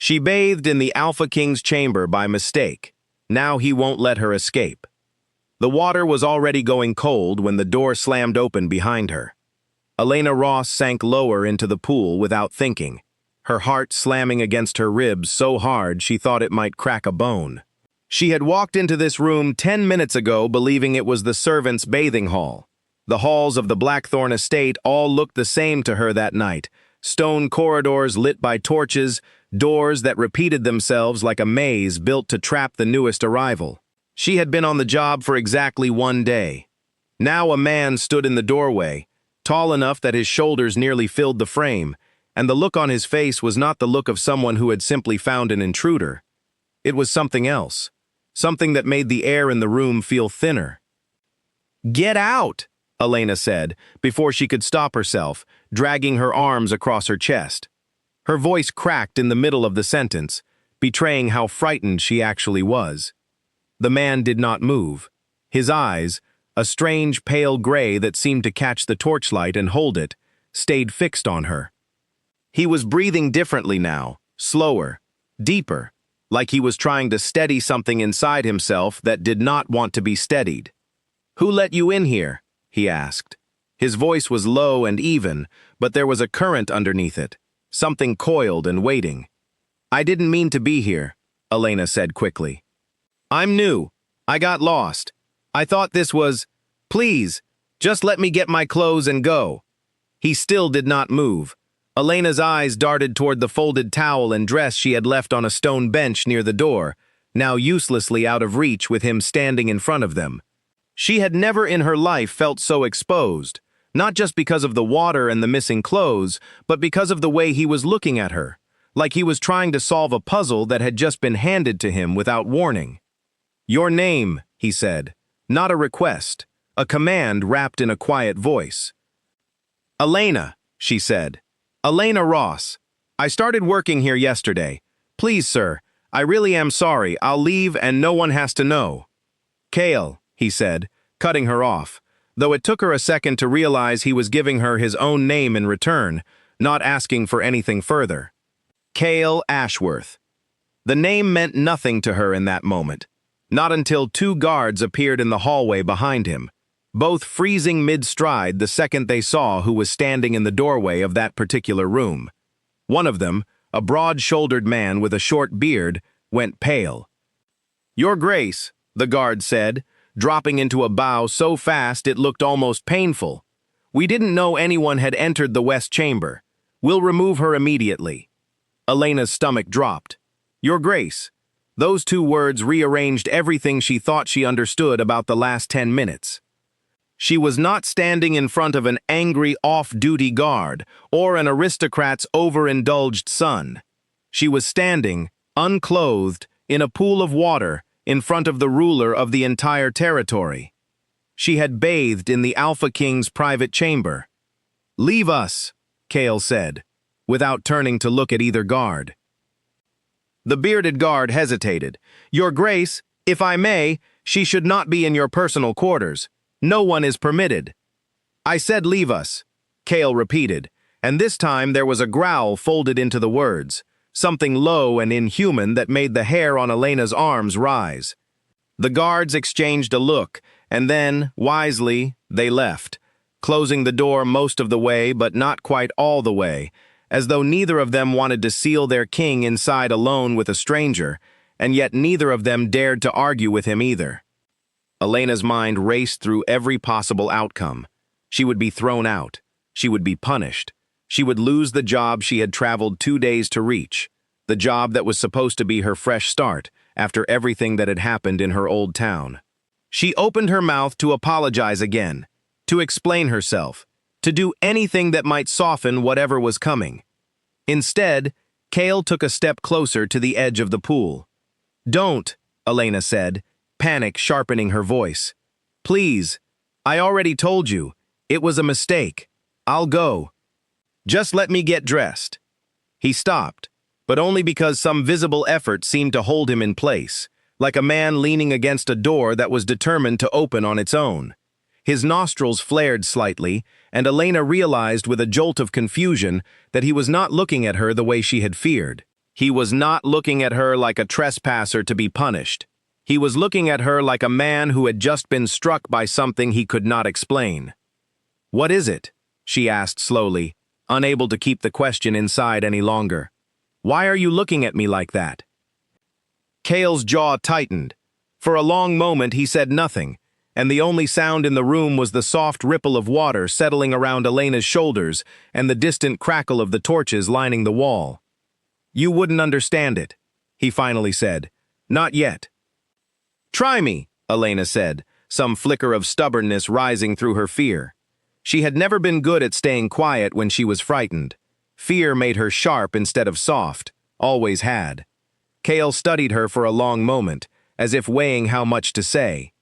She bathed in the Alpha King's chamber by mistake. Now he won't let her escape. The water was already going cold when the door slammed open behind her. Elena Ross sank lower into the pool without thinking, her heart slamming against her ribs so hard she thought it might crack a bone. She had walked into this room 10 minutes ago believing it was the servants' bathing hall. The halls of the Blackthorn estate all looked the same to her that night. Stone corridors lit by torches, doors that repeated themselves like a maze built to trap the newest arrival. She had been on the job for exactly 1 day. Now a man stood in the doorway, tall enough that his shoulders nearly filled the frame, and the look on his face was not the look of someone who had simply found an intruder. It was something else, something that made the air in the room feel thinner. "Get out!" Elena said, before she could stop herself, dragging her arms across her chest. Her voice cracked in the middle of the sentence, betraying how frightened she actually was. The man did not move. His eyes, a strange pale gray that seemed to catch the torchlight and hold it, stayed fixed on her. He was breathing differently now, slower, deeper, like he was trying to steady something inside himself that did not want to be steadied. "Who let you in here?" he asked. His voice was low and even, but there was a current underneath it, something coiled and waiting. "I didn't mean to be here," Elena said quickly. "I'm new. I got lost. I thought this was... Please, just let me get my clothes and go." He still did not move. Elena's eyes darted toward the folded towel and dress she had left on a stone bench near the door, now uselessly out of reach with him standing in front of them. She had never in her life felt so exposed, not just because of the water and the missing clothes, but because of the way he was looking at her, like he was trying to solve a puzzle that had just been handed to him without warning. "Your name," he said, not a request, a command wrapped in a quiet voice. "Elena," she said. "Elena Ross. I started working here yesterday. Please, sir, I really am sorry. I'll leave and no one has to know." "Cale," he said, cutting her off, though it took her a second to realize he was giving her his own name in return, not asking for anything further. Cale Ashworth. The name meant nothing to her in that moment, not until 2 guards appeared in the hallway behind him, both freezing mid-stride the second they saw who was standing in the doorway of that particular room. One of them, a broad-shouldered man with a short beard, went pale. "Your Grace," the guard said, dropping into a bow so fast it looked almost painful. "We didn't know anyone had entered the West Chamber. We'll remove her immediately." Elena's stomach dropped. "Your Grace." Those 2 words rearranged everything she thought she understood about the last 10 minutes. She was not standing in front of an angry off-duty guard or an aristocrat's overindulged son. She was standing, unclothed, in a pool of water in front of the ruler of the entire territory. She had bathed in the Alpha King's private chamber. "Leave us," Cale said, without turning to look at either guard. The bearded guard hesitated. "Your Grace, if I may, she should not be in your personal quarters. No one is permitted." "I said leave us," Cale repeated, and this time there was a growl folded into the words, something low and inhuman that made the hair on Elena's arms rise. The guards exchanged a look, and then, wisely, they left, closing the door most of the way but not quite all the way, as though neither of them wanted to seal their king inside alone with a stranger, and yet neither of them dared to argue with him either. Elena's mind raced through every possible outcome. She would be thrown out. She would be punished. She would lose the job she had traveled 2 days to reach, the job that was supposed to be her fresh start after everything that had happened in her old town. She opened her mouth to apologize again, to explain herself, to do anything that might soften whatever was coming. Instead, Cale took a step closer to the edge of the pool. "Don't," Elena said, panic sharpening her voice. "Please, I already told you. It was a mistake. I'll go. Just let me get dressed." He stopped, but only because some visible effort seemed to hold him in place, like a man leaning against a door that was determined to open on its own. His nostrils flared slightly, and Elena realized with a jolt of confusion that he was not looking at her the way she had feared. He was not looking at her like a trespasser to be punished. He was looking at her like a man who had just been struck by something he could not explain. "What is it?" she asked slowly, unable to keep the question inside any longer. "Why are you looking at me like that?" Cale's jaw tightened. For a long moment he said nothing, and the only sound in the room was the soft ripple of water settling around Elena's shoulders and the distant crackle of the torches lining the wall. "You wouldn't understand it," he finally said. "Not yet." "Try me," Elena said, some flicker of stubbornness rising through her fear. She had never been good at staying quiet when she was frightened. Fear made her sharp instead of soft, always had. Cale studied her for a long moment, as if weighing how much to say.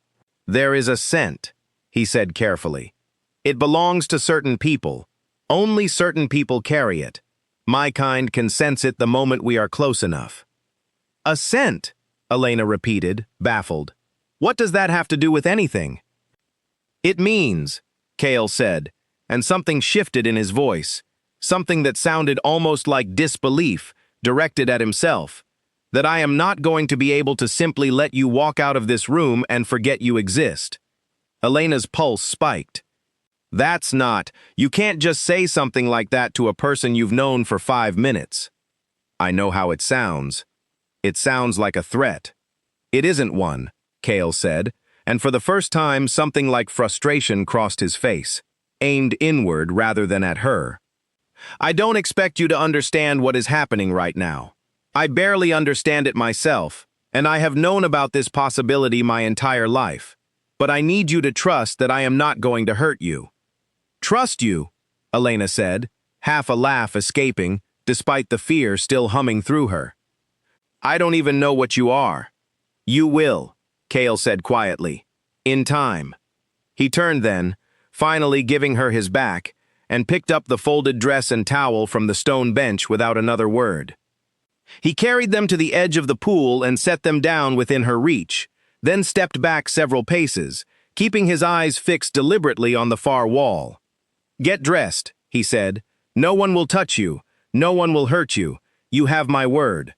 "There is a scent," he said carefully. "It belongs to certain people. Only certain people carry it. My kind can sense it the moment we are close enough." "A scent," Elena repeated, baffled. "What does that have to do with anything?" "It means," Cale said, and something shifted in his voice, something that sounded almost like disbelief, directed at himself, "that I am not going to be able to simply let you walk out of this room and forget you exist." Elena's pulse spiked. "That's not, you can't just say something like that to a person you've known for 5 minutes. I know how it sounds. It sounds like a threat." "It isn't one," Cale said, and for the first time something like frustration crossed his face, aimed inward rather than at her. "I don't expect you to understand what is happening right now. I barely understand it myself, and I have known about this possibility my entire life. But I need you to trust that I am not going to hurt you." "Trust you," Elena said, half a laugh escaping, despite the fear still humming through her. "I don't even know what you are." "You will," Cale said quietly. "In time." He turned then, finally giving her his back, and picked up the folded dress and towel from the stone bench without another word. He carried them to the edge of the pool and set them down within her reach, then stepped back several paces, keeping his eyes fixed deliberately on the far wall. "Get dressed," he said. "No one will touch you. No one will hurt you. You have my word."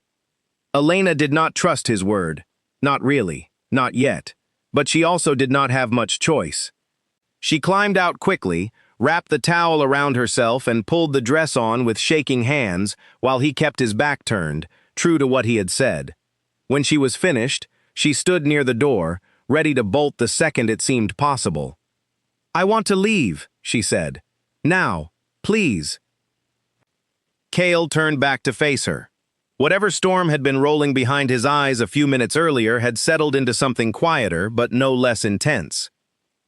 Elena did not trust his word. Not really. Not yet. But she also did not have much choice. She climbed out quickly, wrapped the towel around herself and pulled the dress on with shaking hands while he kept his back turned, true to what he had said. When she was finished, she stood near the door, ready to bolt the second it seemed possible. "I want to leave," she said. "Now, please." Cale turned back to face her. Whatever storm had been rolling behind his eyes a few minutes earlier had settled into something quieter but no less intense.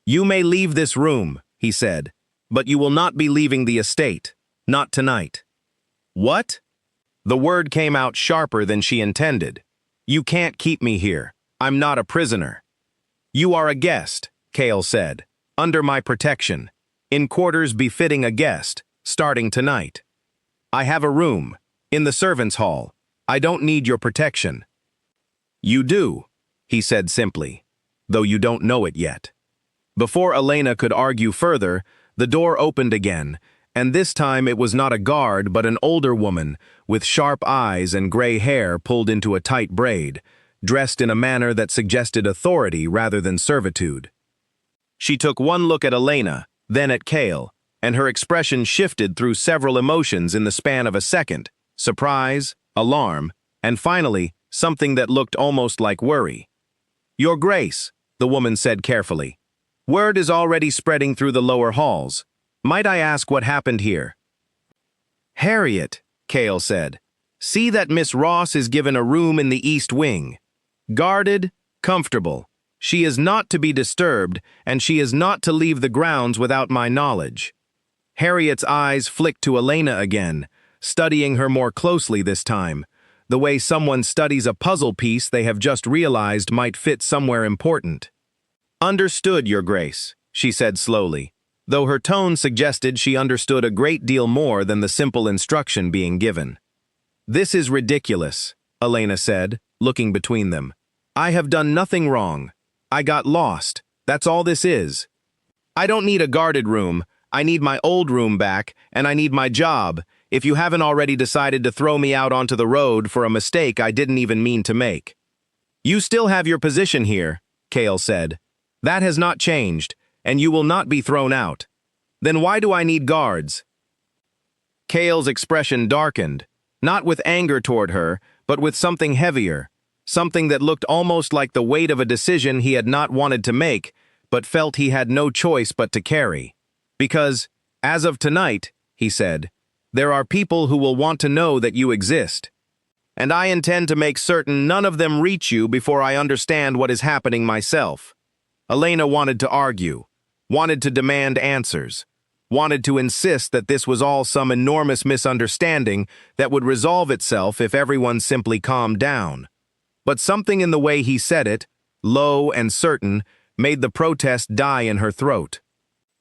"You may leave this room," he said, "but you will not be leaving the estate. Not tonight." "What?" The word came out sharper than she intended. "You can't keep me here. I'm not a prisoner." "You are a guest," Cale said, "under my protection, in quarters befitting a guest, starting tonight. I have a room, in the servants' hall. I don't need your protection." "You do," he said simply, "though you don't know it yet." Before Elena could argue further, the door opened again, and this time it was not a guard but an older woman, with sharp eyes and gray hair pulled into a tight braid, dressed in a manner that suggested authority rather than servitude. She took one look at Elena, then at Cale, and her expression shifted through several emotions in the span of a second: surprise, alarm, and finally, something that looked almost like worry. "Your Grace," the woman said carefully, "word is already spreading through the lower halls. Might I ask what happened here?" "Harriet," Cale said, "see that Miss Ross is given a room in the East Wing. Guarded, comfortable. She is not to be disturbed, and she is not to leave the grounds without my knowledge." Harriet's eyes flicked to Elena again, studying her more closely this time, the way someone studies a puzzle piece they have just realized might fit somewhere important. "Understood, Your Grace," she said slowly, though her tone suggested she understood a great deal more than the simple instruction being given. "This is ridiculous," Elena said, looking between them. "I have done nothing wrong. I got lost. That's all this is. I don't need a guarded room. I need my old room back, and I need my job. if you haven't already decided to throw me out onto the road for a mistake I didn't even mean to make. You still have your position here, Kale said. That has not changed, and you will not be thrown out. Then why do I need guards? Kale's expression darkened, not with anger toward her, but with something heavier, something that looked almost like the weight of a decision he had not wanted to make, but felt he had no choice but to carry. Because, as of tonight, he said, there are people who will want to know that you exist. And I intend to make certain none of them reach you before I understand what is happening myself. Elena wanted to argue, wanted to demand answers, wanted to insist that this was all some enormous misunderstanding that would resolve itself if everyone simply calmed down. But something in the way he said it, low and certain, made the protest die in her throat.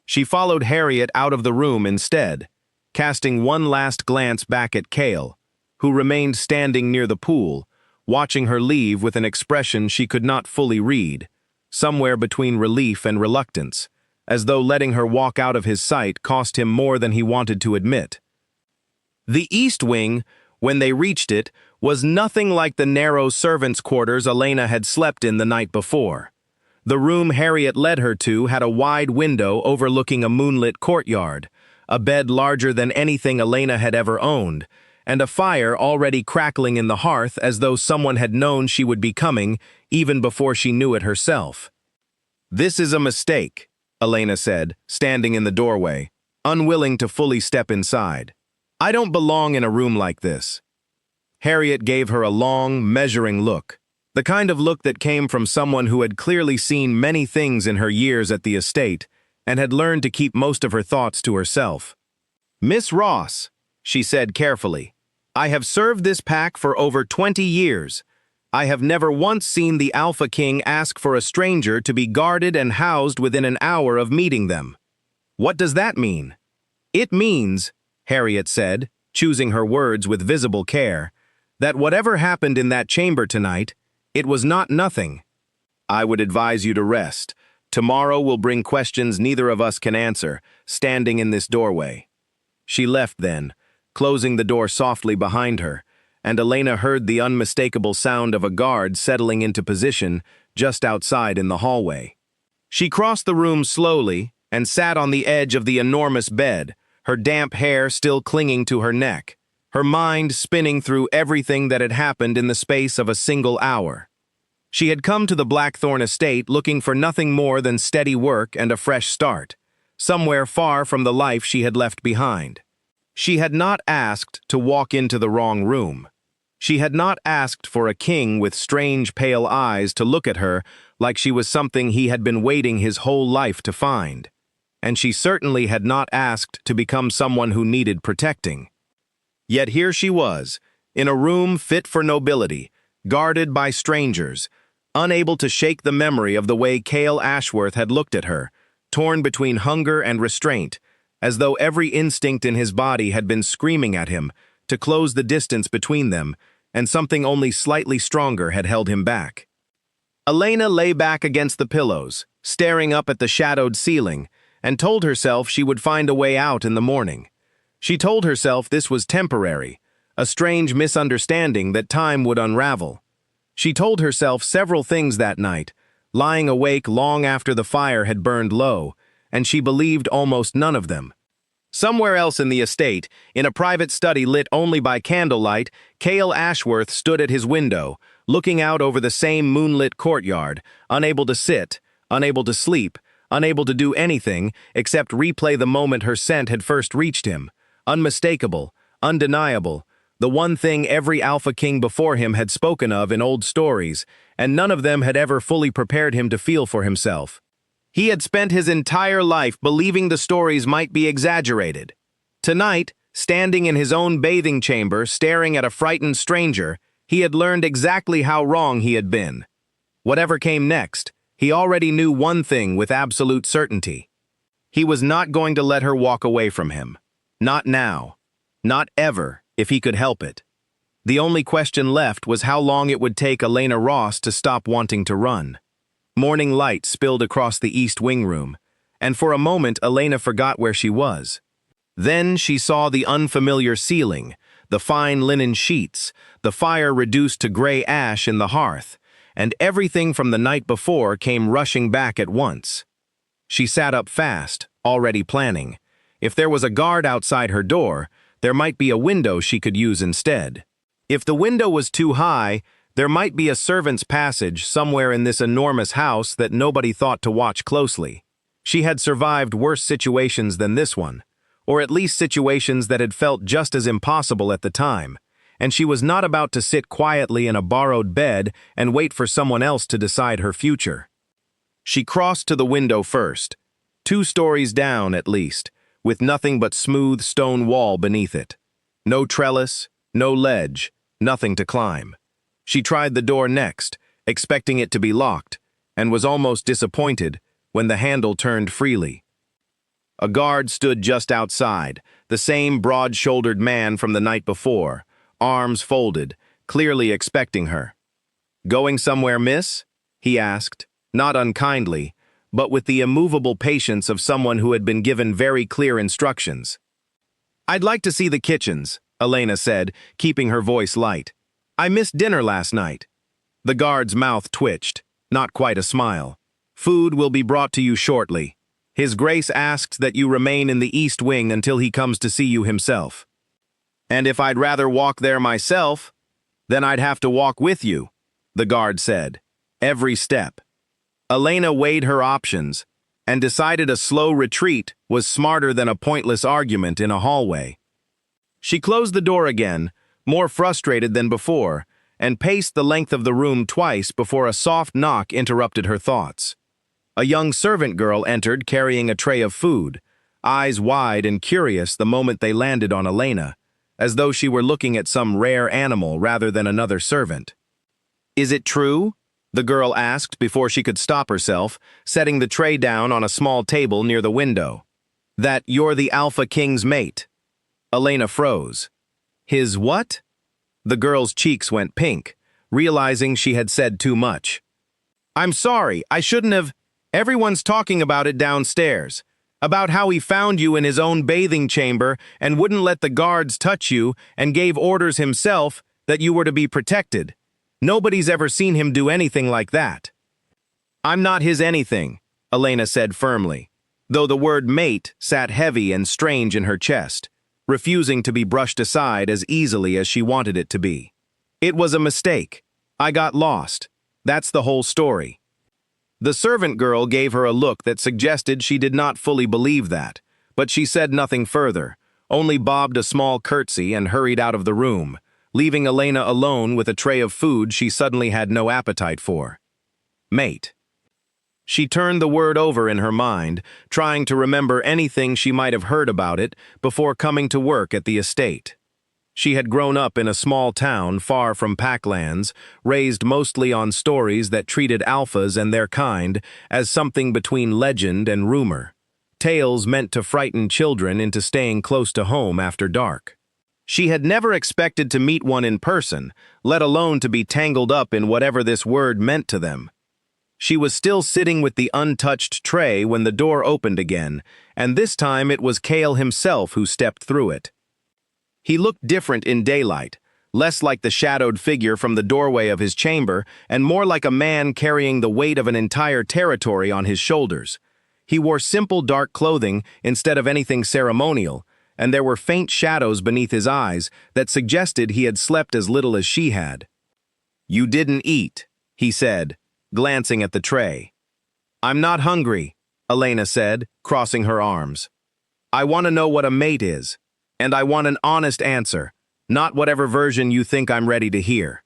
She followed Harriet out of the room instead, casting one last glance back at Kale, who remained standing near the pool, watching her leave with an expression she could not fully read, somewhere between relief and reluctance, as though letting her walk out of his sight cost him more than he wanted to admit. The East Wing, when they reached it, was nothing like the narrow servants' quarters Elena had slept in the night before. The room Harriet led her to had a wide window overlooking a moonlit courtyard, a bed larger than anything Elena had ever owned, and a fire already crackling in the hearth as though someone had known she would be coming even before she knew it herself. "This is a mistake," Elena said, standing in the doorway, unwilling to fully step inside. "I don't belong in a room like this." Harriet gave her a long, measuring look, the kind of look that came from someone who had clearly seen many things in her years at the estate and had learned to keep most of her thoughts to herself. "Miss Ross," she said carefully, "I have served this pack for over 20 years. I have never once seen the Alpha King ask for a stranger to be guarded and housed within an hour of meeting them. What does that mean?" "It means," Harriet said, choosing her words with visible care, "that whatever happened in that chamber tonight, it was not nothing. I would advise you to rest. Tomorrow will bring questions neither of us can answer, standing in this doorway." She left then, closing the door softly behind her, and Elena heard the unmistakable sound of a guard settling into position just outside in the hallway. She crossed the room slowly and sat on the edge of the enormous bed, her damp hair still clinging to her neck, her mind spinning through everything that had happened in the space of a single hour. She had come to the Blackthorn estate looking for nothing more than steady work and a fresh start, somewhere far from the life she had left behind. She had not asked to walk into the wrong room. She had not asked for a king with strange pale eyes to look at her like she was something he had been waiting his whole life to find. And she certainly had not asked to become someone who needed protecting. Yet here she was, in a room fit for nobility, guarded by strangers, unable to shake the memory of the way Cale Ashworth had looked at her, torn between hunger and restraint, as though every instinct in his body had been screaming at him to close the distance between them, and something only slightly stronger had held him back. Elena lay back against the pillows, staring up at the shadowed ceiling, and told herself she would find a way out in the morning. She told herself this was temporary, a strange misunderstanding that time would unravel. She told herself several things that night, lying awake long after the fire had burned low, and she believed almost none of them. Somewhere else in the estate, in a private study lit only by candlelight, Cale Ashworth stood at his window, looking out over the same moonlit courtyard, unable to sit, unable to sleep, unable to do anything except replay the moment her scent had first reached him, unmistakable, undeniable, the one thing every Alpha King before him had spoken of in old stories, and none of them had ever fully prepared him to feel for himself. He had spent his entire life believing the stories might be exaggerated. Tonight, standing in his own bathing chamber, staring at a frightened stranger, he had learned exactly how wrong he had been. Whatever came next, he already knew one thing with absolute certainty. He was not going to let her walk away from him. Not now. Not ever, if he could help it. The only question left was how long it would take Elena Ross to stop wanting to run. Morning light spilled across the East Wing room, and for a moment Elena forgot where she was. Then she saw the unfamiliar ceiling, the fine linen sheets, the fire reduced to gray ash in the hearth, and everything from the night before came rushing back at once. She sat up fast, already planning. If there was a guard outside her door, there might be a window she could use instead. If the window was too high, there might be a servant's passage somewhere in this enormous house that nobody thought to watch closely. She had survived worse situations than this one, or at least situations that had felt just as impossible at the time, and she was not about to sit quietly in a borrowed bed and wait for someone else to decide her future. She crossed to the window first, 2 stories down at least, with nothing but smooth stone wall beneath it. No trellis, no ledge, nothing to climb. She tried the door next, expecting it to be locked, and was almost disappointed when the handle turned freely. A guard stood just outside, the same broad-shouldered man from the night before, arms folded, clearly expecting her. "Going somewhere, miss?" he asked, not unkindly, but with the immovable patience of someone who had been given very clear instructions. "I'd like to see the kitchens," Elena said, keeping her voice light. "I missed dinner last night." The guard's mouth twitched, not quite a smile. "Food will be brought to you shortly. His Grace asks that you remain in the East Wing until he comes to see you himself." "And if I'd rather walk there myself, then I'd have to walk with you," the guard said. Every step. Elena weighed her options and decided a slow retreat was smarter than a pointless argument in a hallway. She closed the door again, more frustrated than before, and paced the length of the room twice before a soft knock interrupted her thoughts. A young servant girl entered carrying a tray of food, eyes wide and curious the moment they landed on Elena, as though she were looking at some rare animal rather than another servant. "Is it true?" the girl asked before she could stop herself, setting the tray down on a small table near the window. "That you're the Alpha King's mate?" Elena froze. "His what?" The girl's cheeks went pink, realizing she had said too much. "I'm sorry, I shouldn't have. Everyone's talking about it downstairs. About how he found you in his own bathing chamber and wouldn't let the guards touch you and gave orders himself that you were to be protected. Nobody's ever seen him do anything like that." "I'm not his anything," Elena said firmly, though the word mate sat heavy and strange in her chest, refusing to be brushed aside as easily as she wanted it to be. "It was a mistake. I got lost. That's the whole story." The servant girl gave her a look that suggested she did not fully believe that, but she said nothing further, only bobbed a small curtsy and hurried out of the room, leaving Elena alone with a tray of food she suddenly had no appetite for. Mate. She turned the word over in her mind, trying to remember anything she might have heard about it before coming to work at the estate. She had grown up in a small town far from packlands, raised mostly on stories that treated alphas and their kind as something between legend and rumor, tales meant to frighten children into staying close to home after dark. She had never expected to meet one in person, let alone to be tangled up in whatever this word meant to them. She was still sitting with the untouched tray when the door opened again, and this time it was Cale himself who stepped through it. He looked different in daylight, less like the shadowed figure from the doorway of his chamber and more like a man carrying the weight of an entire territory on his shoulders. He wore simple dark clothing instead of anything ceremonial, and there were faint shadows beneath his eyes that suggested he had slept as little as she had. "You didn't eat," he said, glancing at the tray. "I'm not hungry," Elena said, crossing her arms. "I want to know what a mate is. And I want an honest answer, not whatever version you think I'm ready to hear."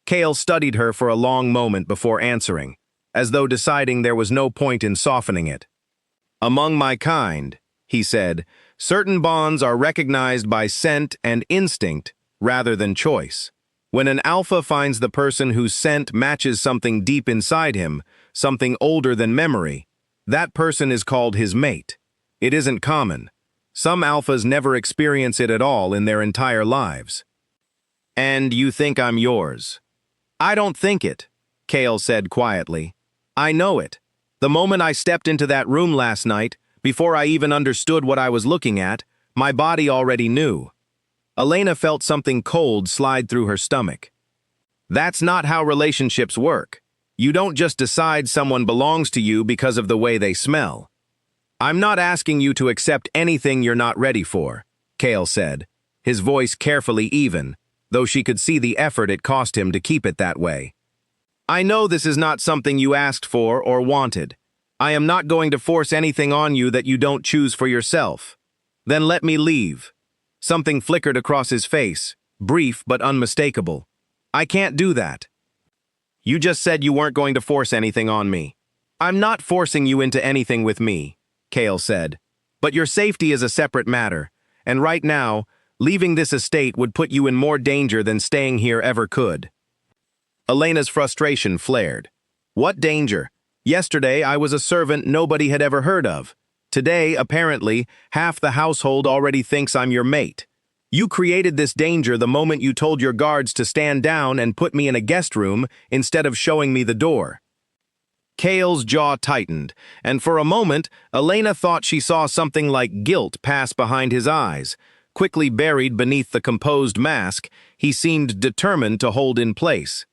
Cale studied her for a long moment before answering, as though deciding there was no point in softening it. "Among my kind," he said, "certain bonds are recognized by scent and instinct rather than choice. When an alpha finds the person whose scent matches something deep inside him, something older than memory, that person is called his mate. It isn't common. Some alphas never experience it at all in their entire lives." "And you think I'm yours?" "I don't think it," Cale said quietly. "I know it. The moment I stepped into that room last night, before I even understood what I was looking at, My body already knew. Elena felt something cold slide through her stomach. That's not how relationships work. You don't just decide someone belongs to you because of the way they smell. I'm not asking you to accept anything you're not ready for, Cale said, his voice carefully even, though she could see the effort it cost him to keep it that way. I know this is not something you asked for or wanted. I am not going to force anything on you that you don't choose for yourself. Then let me leave. Something flickered across his face, brief but unmistakable. I can't do that. You just said you weren't going to force anything on me. I'm not forcing you into anything with me, Cale said. But your safety is a separate matter, and right now, leaving this estate would put you in more danger than staying here ever could. Elena's frustration flared. What danger? Yesterday, I was a servant nobody had ever heard of. Today, apparently, half the household already thinks I'm your mate. You created this danger the moment you told your guards to stand down and put me in a guest room instead of showing me the door. Cale's jaw tightened, and for a moment, Elena thought she saw something like guilt pass behind his eyes. Quickly buried beneath the composed mask, he seemed determined to hold in place.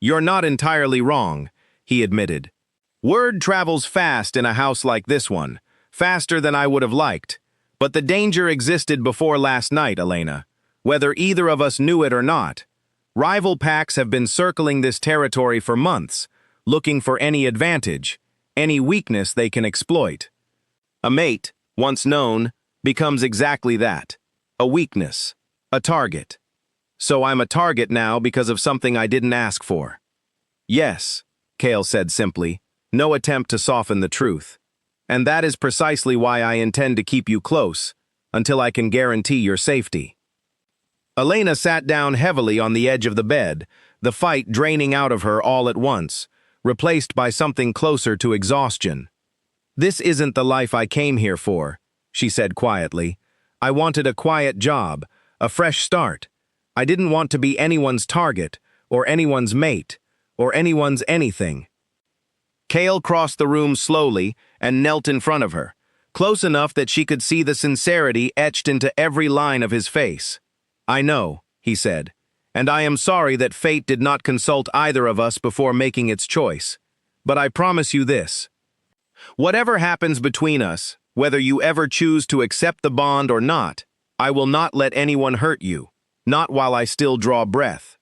You're not entirely wrong, he admitted. Word travels fast in a house like this one, faster than I would have liked. But the danger existed before last night, Elena, whether either of us knew it or not. Rival packs have been circling this territory for months, looking for any advantage, any weakness they can exploit. A mate, once known, becomes exactly that, a weakness, a target. So I'm a target now because of something I didn't ask for. Yes, Cale said simply, no attempt to soften the truth. And that is precisely why I intend to keep you close, until I can guarantee your safety. Elena sat down heavily on the edge of the bed, the fight draining out of her all at once, replaced by something closer to exhaustion. This isn't the life I came here for, she said quietly. I wanted a quiet job, a fresh start. I didn't want to be anyone's target, or anyone's mate, or anyone's anything. Cale crossed the room slowly and knelt in front of her, close enough that she could see the sincerity etched into every line of his face. I know, he said, and I am sorry that fate did not consult either of us before making its choice. But I promise you this. Whatever happens between us, whether you ever choose to accept the bond or not, I will not let anyone hurt you, not while I still draw breath.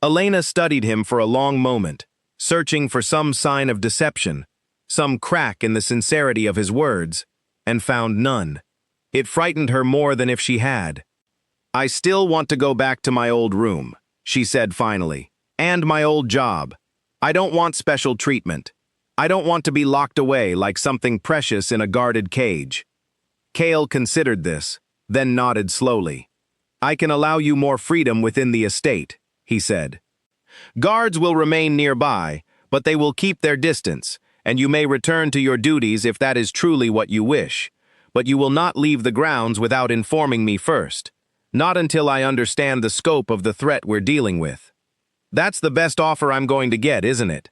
Elena studied him for a long moment, searching for some sign of deception, some crack in the sincerity of his words, and found none. It frightened her more than if she had. I still want to go back to my old room, she said finally, and my old job. I don't want special treatment. I don't want to be locked away like something precious in a guarded cage. Cale considered this, then nodded slowly. I can allow you more freedom within the estate, he said. Guards will remain nearby, but they will keep their distance, and you may return to your duties if that is truly what you wish. But you will not leave the grounds without informing me first. Not until I understand the scope of the threat we're dealing with. That's the best offer I'm going to get, isn't it?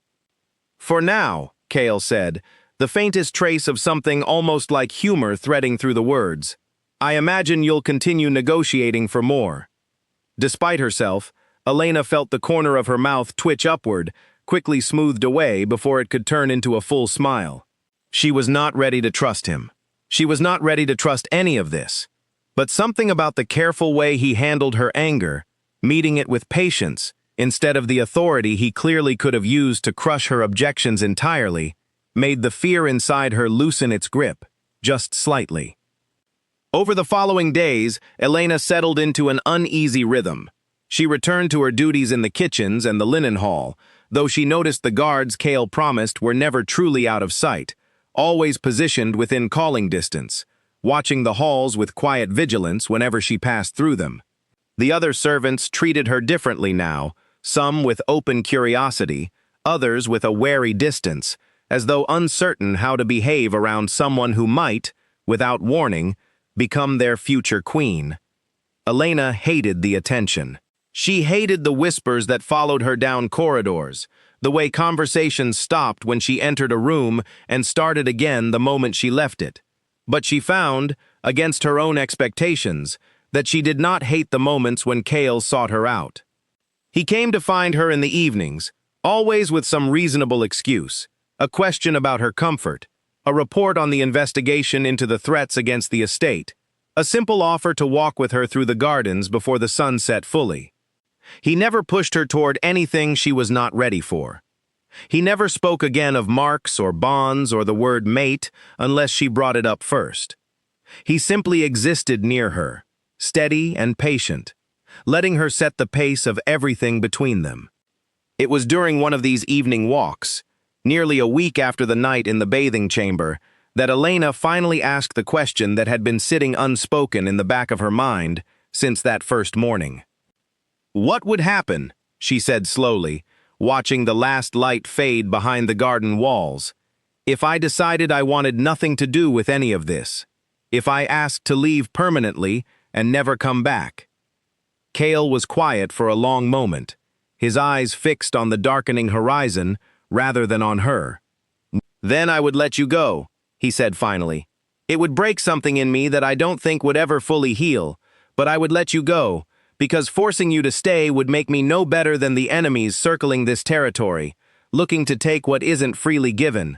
For now, Cale said, the faintest trace of something almost like humor threading through the words. I imagine you'll continue negotiating for more. Despite herself, Elena felt the corner of her mouth twitch upward, quickly smoothed away before it could turn into a full smile. She was not ready to trust him. She was not ready to trust any of this. But something about the careful way he handled her anger, meeting it with patience, instead of the authority he clearly could have used to crush her objections entirely, made the fear inside her loosen its grip, just slightly. Over the following days, Elena settled into an uneasy rhythm. She returned to her duties in the kitchens and the linen hall, though she noticed the guards Cale promised were never truly out of sight, always positioned within calling distance, watching the halls with quiet vigilance whenever she passed through them. The other servants treated her differently now, some with open curiosity, others with a wary distance, as though uncertain how to behave around someone who might, without warning, become their future queen. Elena hated the attention. She hated the whispers that followed her down corridors, the way conversations stopped when she entered a room and started again the moment she left it. But she found, against her own expectations, that she did not hate the moments when Kale sought her out. He came to find her in the evenings, always with some reasonable excuse, a question about her comfort, a report on the investigation into the threats against the estate, a simple offer to walk with her through the gardens before the sun set fully. He never pushed her toward anything she was not ready for. He never spoke again of marks or bonds or the word mate unless she brought it up first. He simply existed near her, steady and patient, letting her set the pace of everything between them. It was during one of these evening walks, nearly a week after the night in the bathing chamber, that Elena finally asked the question that had been sitting unspoken in the back of her mind since that first morning. "What would happen," she said slowly, watching the last light fade behind the garden walls, "if I decided I wanted nothing to do with any of this? If I asked to leave permanently and never come back?" Kale was quiet for a long moment, his eyes fixed on the darkening horizon rather than on her. "Then I would let you go," he said finally. "It would break something in me that I don't think would ever fully heal, but I would let you go, because forcing you to stay would make me no better than the enemies circling this territory, looking to take what isn't freely given."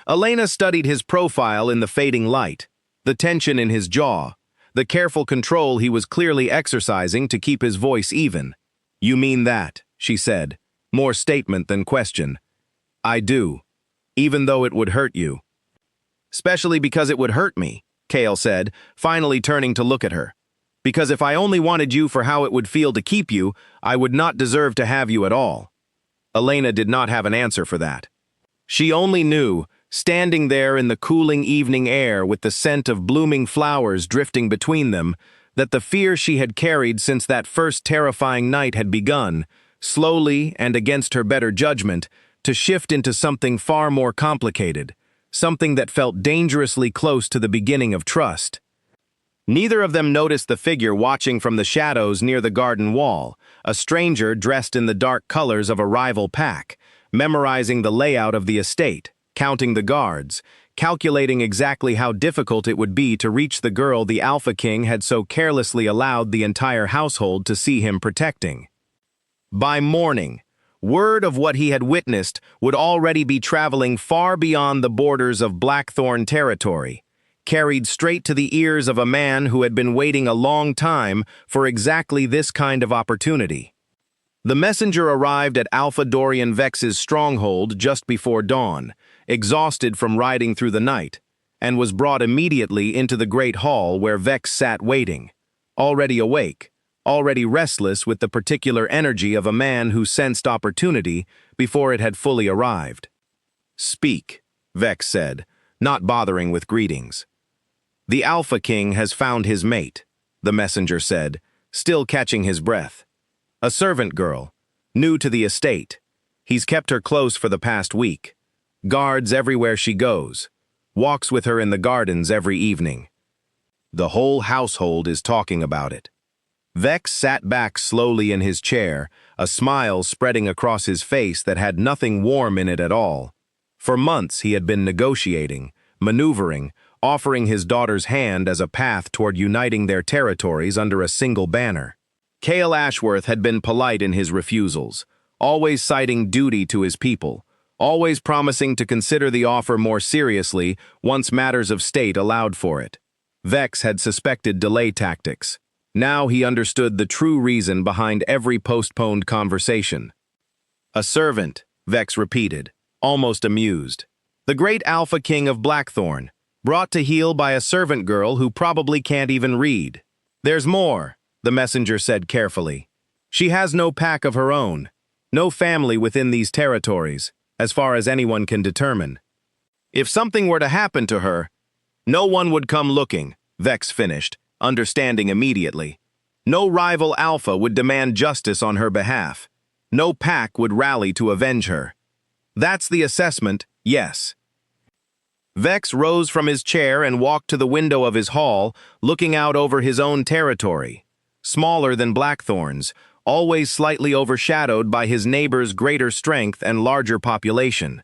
Elena studied his profile in the fading light, the tension in his jaw, the careful control he was clearly exercising to keep his voice even. "You mean that," she said, more statement than question. "I do, even though it would hurt you." "Especially because it would hurt me," Kale said, finally turning to look at her. "Because if I only wanted you for how it would feel to keep you, I would not deserve to have you at all." Elena did not have an answer for that. She only knew, standing there in the cooling evening air with the scent of blooming flowers drifting between them, that the fear she had carried since that first terrifying night had begun, slowly and against her better judgment, to shift into something far more complicated, something that felt dangerously close to the beginning of trust. Neither of them noticed the figure watching from the shadows near the garden wall, a stranger dressed in the dark colors of a rival pack, memorizing the layout of the estate, counting the guards, calculating exactly how difficult it would be to reach the girl the Alpha King had so carelessly allowed the entire household to see him protecting. By morning, word of what he had witnessed would already be traveling far beyond the borders of Blackthorn territory, carried straight to the ears of a man who had been waiting a long time for exactly this kind of opportunity. The messenger arrived at Alpha Dorian Vex's stronghold just before dawn, exhausted from riding through the night, and was brought immediately into the great hall where Vex sat waiting, already awake, already restless with the particular energy of a man who sensed opportunity before it had fully arrived. "Speak," Vex said, not bothering with greetings. "The Alpha King has found his mate," the messenger said, still catching his breath. "A servant girl, new to the estate. He's kept her close for the past week. Guards everywhere she goes. Walks with her in the gardens every evening. The whole household is talking about it." Vex sat back slowly in his chair, a smile spreading across his face that had nothing warm in it at all. For months he had been negotiating, maneuvering, offering his daughter's hand as a path toward uniting their territories under a single banner. Kale Ashworth had been polite in his refusals, always citing duty to his people, always promising to consider the offer more seriously once matters of state allowed for it. Vex had suspected delay tactics. Now he understood the true reason behind every postponed conversation. "A servant," Vex repeated, almost amused. "The great Alpha King of Blackthorn, brought to heel by a servant girl who probably can't even read. There's more," the messenger said carefully. "She has no pack of her own, no family within these territories, as far as anyone can determine. If something were to happen to her, no one would come looking," Vex finished, understanding immediately. "No rival Alpha would demand justice on her behalf. No pack would rally to avenge her. That's the assessment, yes." Vex rose from his chair and walked to the window of his hall, looking out over his own territory. Smaller than Blackthorn's, always slightly overshadowed by his neighbor's greater strength and larger population.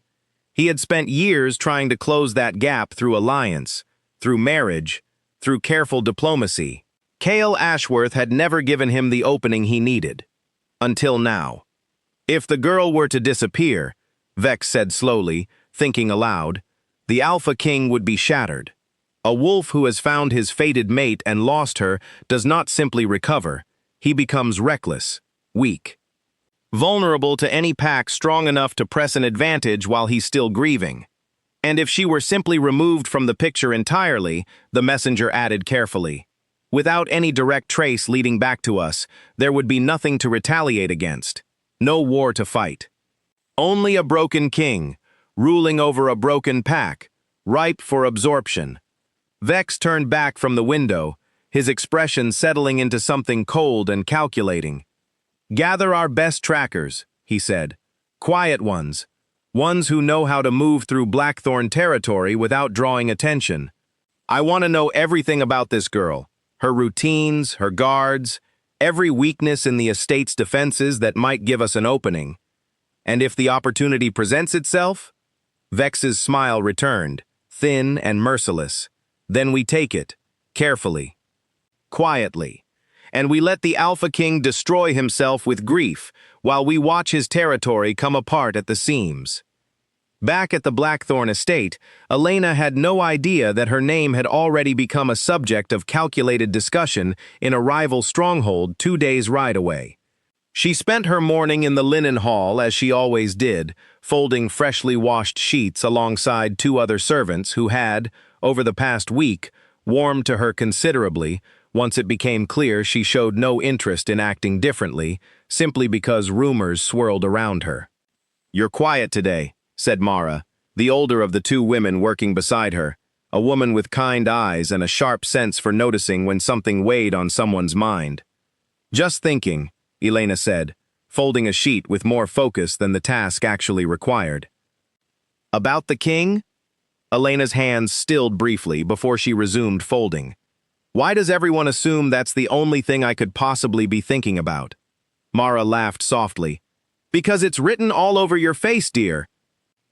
He had spent years trying to close that gap through alliance, through marriage, through careful diplomacy. Cale Ashworth had never given him the opening he needed. Until now. If the girl were to disappear, Vex said slowly, thinking aloud, the Alpha King would be shattered. A wolf who has found his fated mate and lost her does not simply recover. He becomes reckless, weak, vulnerable to any pack strong enough to press an advantage while he's still grieving. And if she were simply removed from the picture entirely, the messenger added carefully, without any direct trace leading back to us, there would be nothing to retaliate against, no war to fight. Only a broken king, ruling over a broken pack, ripe for absorption. Vex turned back from the window, his expression settling into something cold and calculating. Gather our best trackers, he said. Quiet ones. Ones who know how to move through Blackthorn territory without drawing attention. I want to know everything about this girl, her routines, her guards, every weakness in the estate's defenses that might give us an opening. And if the opportunity presents itself? Vex's smile returned, thin and merciless. Then we take it, carefully, quietly, and we let the Alpha King destroy himself with grief while we watch his territory come apart at the seams. Back at the Blackthorn estate, Elena had no idea that her name had already become a subject of calculated discussion in a rival stronghold 2 days' ride away. She spent her morning in the linen hall as she always did, folding freshly washed sheets alongside 2 other servants who had, over the past week, warmed to her considerably once it became clear she showed no interest in acting differently, simply because rumors swirled around her. "You're quiet today," said Mara, the older of the 2 women working beside her, a woman with kind eyes and a sharp sense for noticing when something weighed on someone's mind. "Just thinking," Elena said, folding a sheet with more focus than the task actually required. "About the king?" Elena's hands stilled briefly before she resumed folding. "Why does everyone assume that's the only thing I could possibly be thinking about?" Mara laughed softly. "Because it's written all over your face, dear.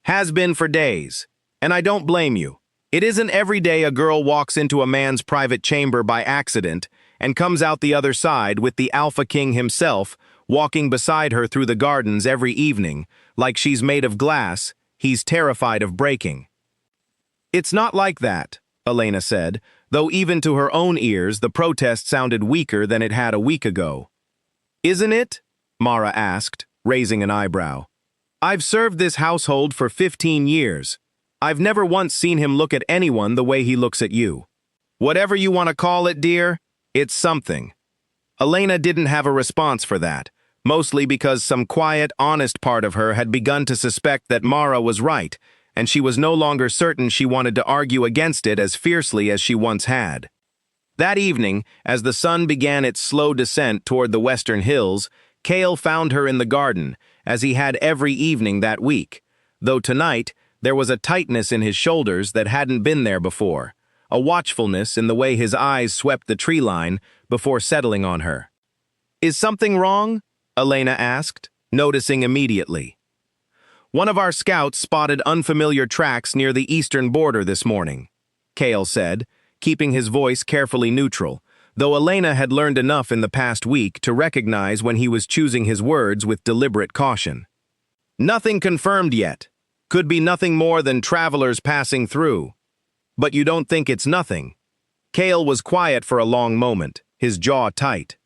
Has been for days. And I don't blame you. It isn't every day a girl walks into a man's private chamber by accident and comes out the other side with the Alpha King himself walking beside her through the gardens every evening, like she's made of glass he's terrified of breaking." "It's not like that," Elena said, though even to her own ears the protest sounded weaker than it had a week ago. "Isn't it?" Mara asked, raising an eyebrow. "I've served this household for 15 years. I've never once seen him look at anyone the way he looks at you. Whatever you want to call it, dear, it's something." Elena didn't have a response for that, mostly because some quiet, honest part of her had begun to suspect that Mara was right, and she was no longer certain she wanted to argue against it as fiercely as she once had. That evening, as the sun began its slow descent toward the western hills, Cale found her in the garden, as he had every evening that week, though tonight there was a tightness in his shoulders that hadn't been there before, a watchfulness in the way his eyes swept the tree line before settling on her. "Is something wrong?" Elena asked, noticing immediately. "One of our scouts spotted unfamiliar tracks near the eastern border this morning," Cale said, keeping his voice carefully neutral, though Elena had learned enough in the past week to recognize when he was choosing his words with deliberate caution. "Nothing confirmed yet. Could be nothing more than travelers passing through. But you don't think it's nothing?" Cale was quiet for a long moment, his jaw tight.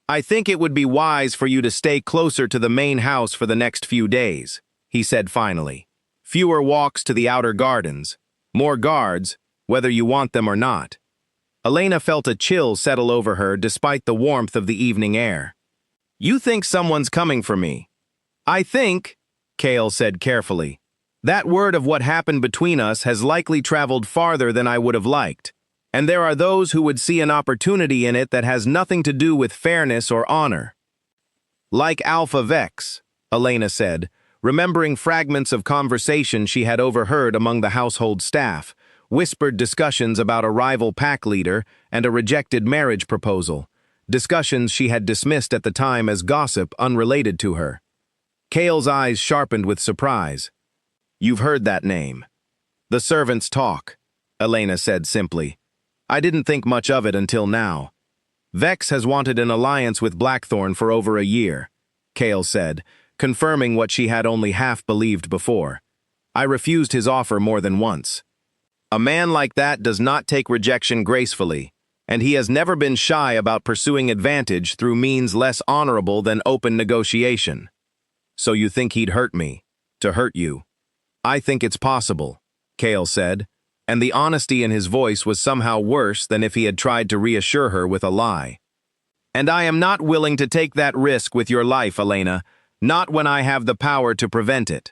"I think it would be wise for you to stay closer to the main house for the next few days," he said finally. "Fewer walks to the outer gardens. More guards, whether you want them or not." Elena felt a chill settle over her despite the warmth of the evening air. "You think someone's coming for me?" "I think," Cale said carefully, "that word of what happened between us has likely traveled farther than I would have liked, and there are those who would see an opportunity in it that has nothing to do with fairness or honor." "Like Alpha Vex," Elena said, remembering fragments of conversation she had overheard among the household staff, whispered discussions about a rival pack leader and a rejected marriage proposal, discussions she had dismissed at the time as gossip unrelated to her. Cale's eyes sharpened with surprise. "You've heard that name." "The servants talk," Elena said simply. I didn't think much of it until now. Vex has wanted an alliance with Blackthorn for over a year, Kale said, confirming what she had only half believed before. I refused his offer more than once. A man like that does not take rejection gracefully, and he has never been shy about pursuing advantage through means less honorable than open negotiation. So you think he'd hurt me, to hurt you? I think it's possible, Kale said, and the honesty in his voice was somehow worse than if he had tried to reassure her with a lie. And I am not willing to take that risk with your life, Elena, not when I have the power to prevent it.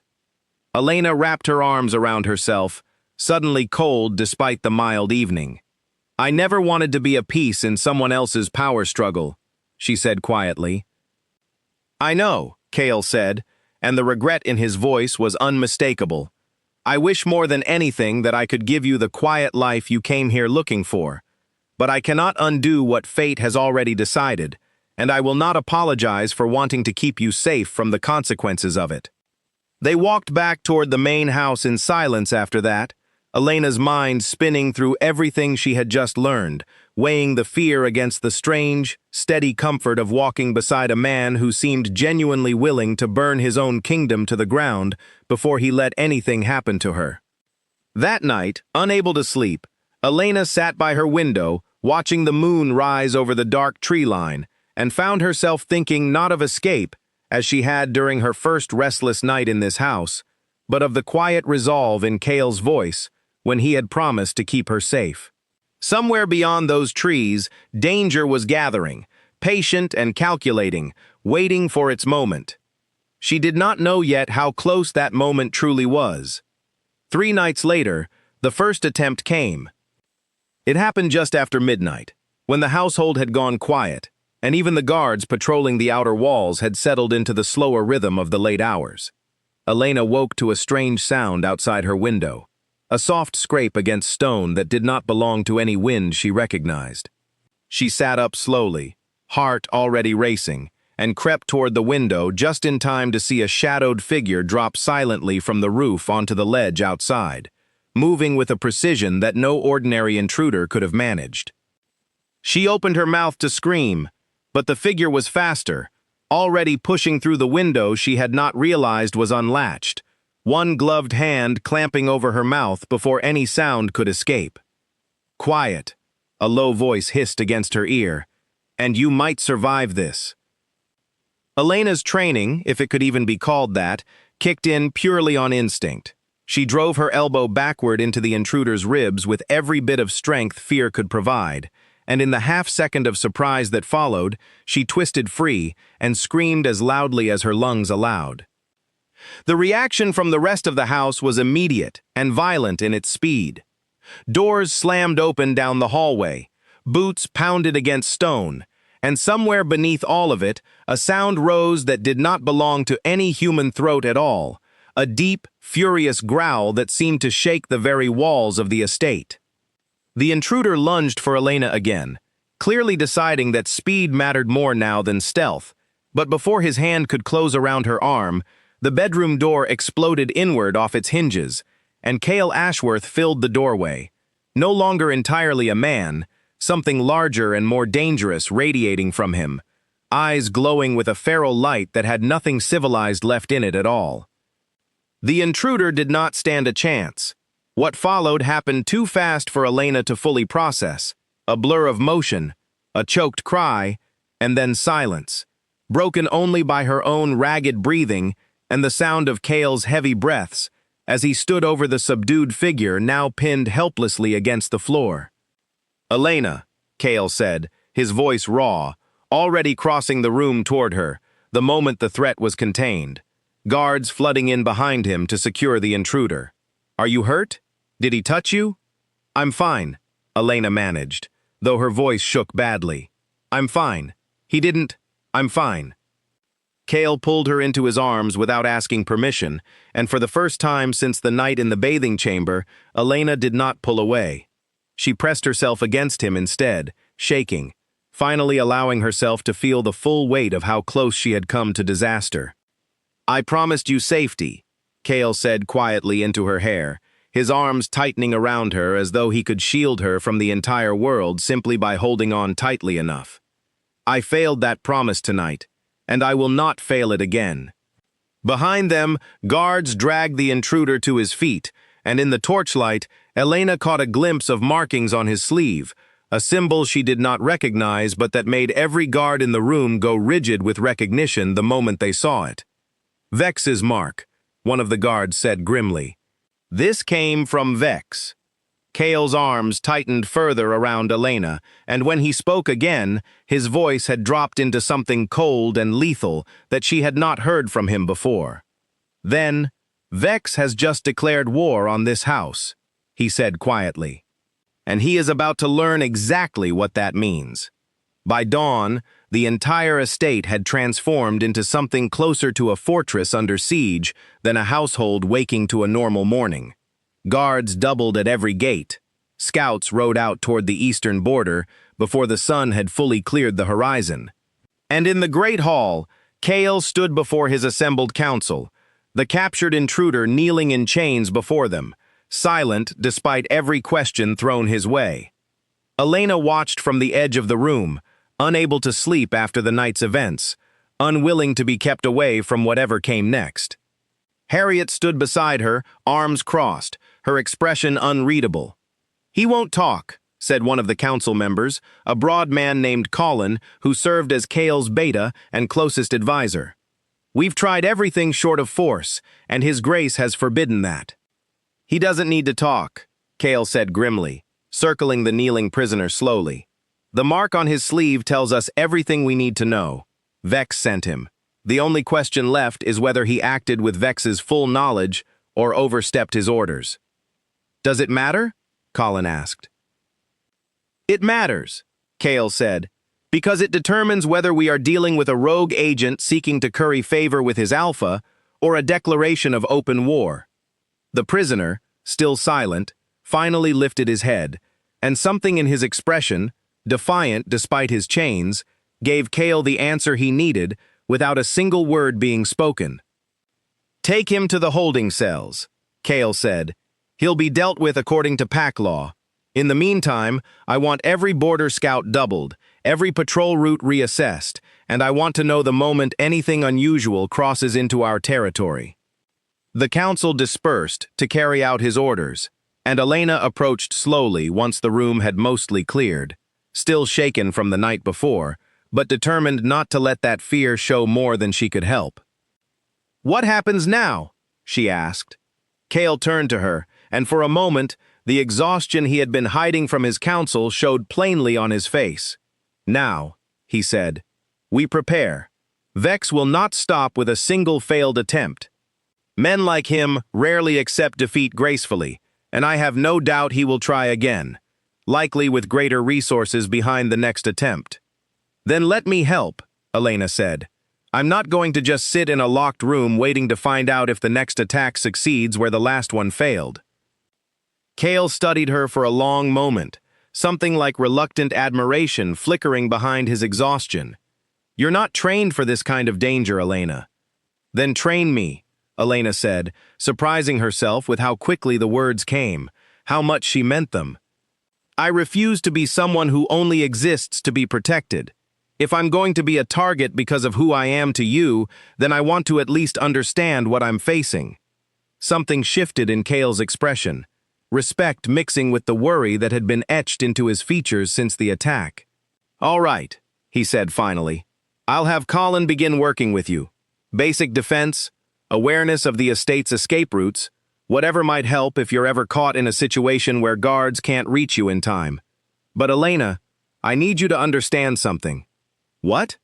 Elena wrapped her arms around herself, suddenly cold despite the mild evening. I never wanted to be a piece in someone else's power struggle, she said quietly. I know, Kale said, and the regret in his voice was unmistakable. I wish more than anything that I could give you the quiet life you came here looking for. But I cannot undo what fate has already decided, and I will not apologize for wanting to keep you safe from the consequences of it. They walked back toward the main house in silence after that, Elena's mind spinning through everything she had just learned, weighing the fear against the strange, steady comfort of walking beside a man who seemed genuinely willing to burn his own kingdom to the ground before he let anything happen to her. That night, unable to sleep, Elena sat by her window, watching the moon rise over the dark tree line, and found herself thinking not of escape, as she had during her first restless night in this house, but of the quiet resolve in Kale's voice when he had promised to keep her safe. Somewhere beyond those trees, danger was gathering, patient and calculating, waiting for its moment. She did not know yet how close that moment truly was. 3 nights later, the first attempt came. It happened just after midnight, when the household had gone quiet, and even the guards patrolling the outer walls had settled into the slower rhythm of the late hours. Elena woke to a strange sound outside her window, a soft scrape against stone that did not belong to any wind she recognized. She sat up slowly, heart already racing, and crept toward the window just in time to see a shadowed figure drop silently from the roof onto the ledge outside, moving with a precision that no ordinary intruder could have managed. She opened her mouth to scream, but the figure was faster, already pushing through the window she had not realized was unlatched, one gloved hand clamping over her mouth before any sound could escape. Quiet, a low voice hissed against her ear, and you might survive this. Elena's training, if it could even be called that, kicked in purely on instinct. She drove her elbow backward into the intruder's ribs with every bit of strength fear could provide, and in the half-second of surprise that followed, she twisted free and screamed as loudly as her lungs allowed. The reaction from the rest of the house was immediate and violent in its speed. Doors slammed open down the hallway, boots pounded against stone, and somewhere beneath all of it, a sound rose that did not belong to any human throat at all, a deep, furious growl that seemed to shake the very walls of the estate. The intruder lunged for Elena again, clearly deciding that speed mattered more now than stealth, but before his hand could close around her arm, the bedroom door exploded inward off its hinges, and Cale Ashworth filled the doorway. No longer entirely a man, something larger and more dangerous radiating from him, eyes glowing with a feral light that had nothing civilized left in it at all. The intruder did not stand a chance. What followed happened too fast for Elena to fully process. A blur of motion, a choked cry, and then silence, broken only by her own ragged breathing and the sound of Cale's heavy breaths as he stood over the subdued figure now pinned helplessly against the floor. Elena, Cale said, his voice raw, already crossing the room toward her, the moment the threat was contained, guards flooding in behind him to secure the intruder. Are you hurt? Did he touch you? I'm fine, Elena managed, though her voice shook badly. I'm fine. He didn't. I'm fine. Cale pulled her into his arms without asking permission, and for the first time since the night in the bathing chamber, Elena did not pull away. She pressed herself against him instead, shaking, finally allowing herself to feel the full weight of how close she had come to disaster. I promised you safety, Cale said quietly into her hair, his arms tightening around her as though he could shield her from the entire world simply by holding on tightly enough. I failed that promise tonight, and I will not fail it again. Behind them, guards dragged the intruder to his feet, and in the torchlight, Elena caught a glimpse of markings on his sleeve, a symbol she did not recognize but that made every guard in the room go rigid with recognition the moment they saw it. Vex's mark, one of the guards said grimly. This came from Vex. Kale's arms tightened further around Elena, and when he spoke again, his voice had dropped into something cold and lethal that she had not heard from him before. Then, Vex has just declared war on this house, he said quietly. And he is about to learn exactly what that means. By dawn, the entire estate had transformed into something closer to a fortress under siege than a household waking to a normal morning. Guards doubled at every gate. Scouts rode out toward the eastern border before the sun had fully cleared the horizon. And in the great hall, Kale stood before his assembled council, the captured intruder kneeling in chains before them, silent despite every question thrown his way. Elena watched from the edge of the room, unable to sleep after the night's events, unwilling to be kept away from whatever came next. Harriet stood beside her, arms crossed, her expression unreadable. "He won't talk," said one of the council members, a broad man named Colin, who served as Kale's beta and closest advisor. "We've tried everything short of force, and His Grace has forbidden that." "He doesn't need to talk," Kale said grimly, circling the kneeling prisoner slowly. "The mark on his sleeve tells us everything we need to know. Vex sent him. The only question left is whether he acted with Vex's full knowledge or overstepped his orders." "Does it matter?" Colin asked. "It matters," Kale said, "because it determines whether we are dealing with a rogue agent seeking to curry favor with his alpha or a declaration of open war." The prisoner, still silent, finally lifted his head, and something in his expression, defiant despite his chains, gave Kale the answer he needed without a single word being spoken. "Take him to the holding cells," Kale said. "He'll be dealt with according to pack law. In the meantime, I want every border scout doubled, every patrol route reassessed, and I want to know the moment anything unusual crosses into our territory." The council dispersed to carry out his orders, and Elena approached slowly once the room had mostly cleared, still shaken from the night before, but determined not to let that fear show more than she could help. "What happens now?" she asked. Kale turned to her, and for a moment, the exhaustion he had been hiding from his counsel showed plainly on his face. "Now," he said, "we prepare. Vex will not stop with a single failed attempt. Men like him rarely accept defeat gracefully, and I have no doubt he will try again, likely with greater resources behind the next attempt." "Then let me help," Elena said. "I'm not going to just sit in a locked room waiting to find out if the next attack succeeds where the last one failed." Kale studied her for a long moment, something like reluctant admiration flickering behind his exhaustion. "You're not trained for this kind of danger, Elena." "Then train me," Elena said, surprising herself with how quickly the words came, how much she meant them. "I refuse to be someone who only exists to be protected. If I'm going to be a target because of who I am to you, then I want to at least understand what I'm facing." Something shifted in Kale's expression, respect mixing with the worry that had been etched into his features since the attack. "All right," he said finally. "I'll have Colin begin working with you. Basic defense, awareness of the estate's escape routes, whatever might help if you're ever caught in a situation where guards can't reach you in time. But Elena, I need you to understand something." "What?"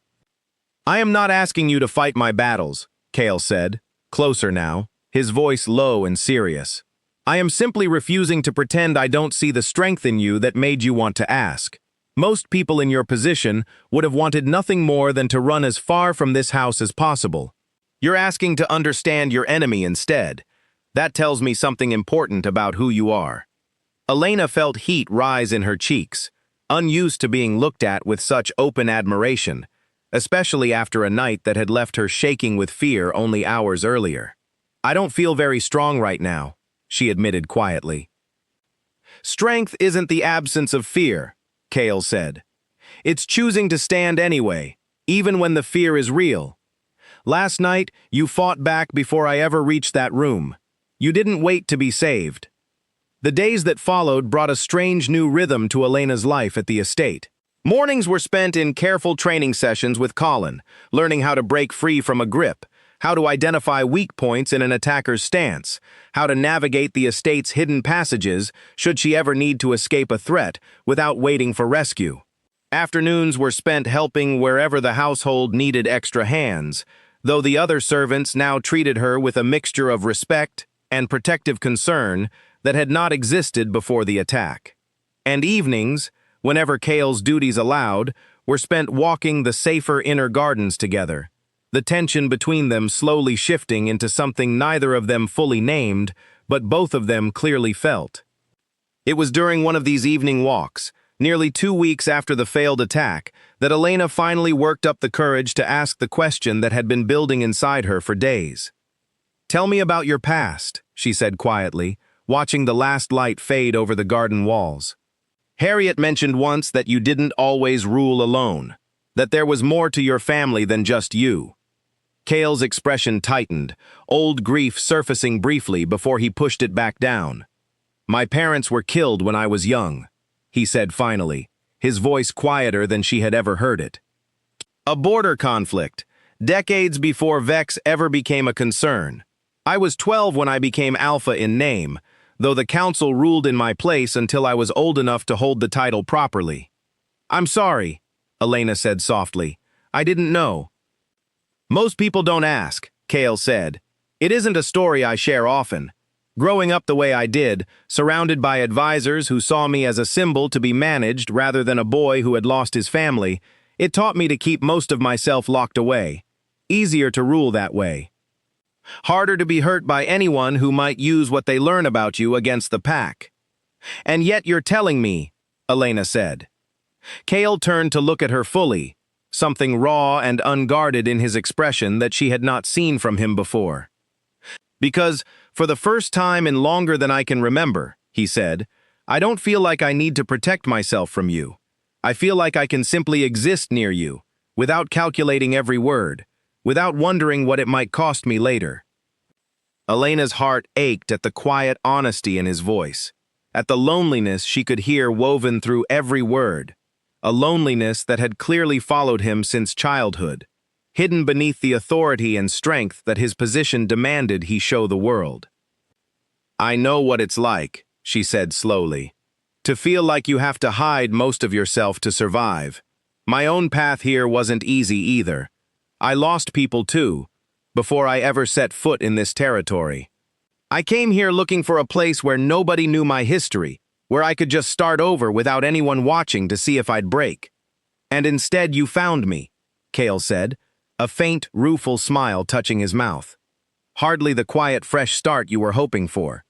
"I am not asking you to fight my battles," Kale said, closer now, his voice low and serious. "I am simply refusing to pretend I don't see the strength in you that made you want to ask. Most people in your position would have wanted nothing more than to run as far from this house as possible. You're asking to understand your enemy instead. That tells me something important about who you are." Elena felt heat rise in her cheeks, unused to being looked at with such open admiration, especially after a night that had left her shaking with fear only hours earlier. "I don't feel very strong right now," she admitted quietly. Strength isn't the absence of fear, Kale said. It's choosing to stand anyway, even when the fear is real. Last night, you fought back before I ever reached that room. You didn't wait to be saved. The days that followed brought a strange new rhythm to Elena's life at the estate. Mornings were spent in careful training sessions with Colin, learning how to break free from a grip, how to identify weak points in an attacker's stance, how to navigate the estate's hidden passages should she ever need to escape a threat without waiting for rescue. Afternoons were spent helping wherever the household needed extra hands, though the other servants now treated her with a mixture of respect and protective concern that had not existed before the attack. And evenings, whenever Kale's duties allowed, were spent walking the safer inner gardens together, the tension between them slowly shifting into something neither of them fully named, but both of them clearly felt. It was during one of these evening walks, nearly 2 weeks after the failed attack, that Elena finally worked up the courage to ask the question that had been building inside her for days. "Tell me about your past," she said quietly, watching the last light fade over the garden walls. "Harriet mentioned once that you didn't always rule alone, that there was more to your family than just you." Kale's expression tightened, old grief surfacing briefly before he pushed it back down. "My parents were killed when I was young," he said finally, his voice quieter than she had ever heard it. "A border conflict, decades before Vex ever became a concern. I was 12 when I became Alpha in name, though the council ruled in my place until I was old enough to hold the title properly." "I'm sorry," Elena said softly. "I didn't know." "Most people don't ask," Kale said. "It isn't a story I share often. Growing up the way I did, surrounded by advisors who saw me as a symbol to be managed rather than a boy who had lost his family, it taught me to keep most of myself locked away. Easier to rule that way. Harder to be hurt by anyone who might use what they learn about you against the pack. And yet you're telling me," Elena said. Kale turned to look at her fully, something raw and unguarded in his expression that she had not seen from him before. "Because, for the first time in longer than I can remember," he said, "I don't feel like I need to protect myself from you. I feel like I can simply exist near you, without calculating every word, without wondering what it might cost me later." Elena's heart ached at the quiet honesty in his voice, at the loneliness she could hear woven through every word, a loneliness that had clearly followed him since childhood, hidden beneath the authority and strength that his position demanded he show the world. "I know what it's like," she said slowly, "to feel like you have to hide most of yourself to survive. My own path here wasn't easy either. I lost people too, before I ever set foot in this territory. I came here looking for a place where nobody knew my history, where I could just start over without anyone watching to see if I'd break. And instead you found me," Kale said, a faint, rueful smile touching his mouth. "Hardly the quiet, fresh start you were hoping for."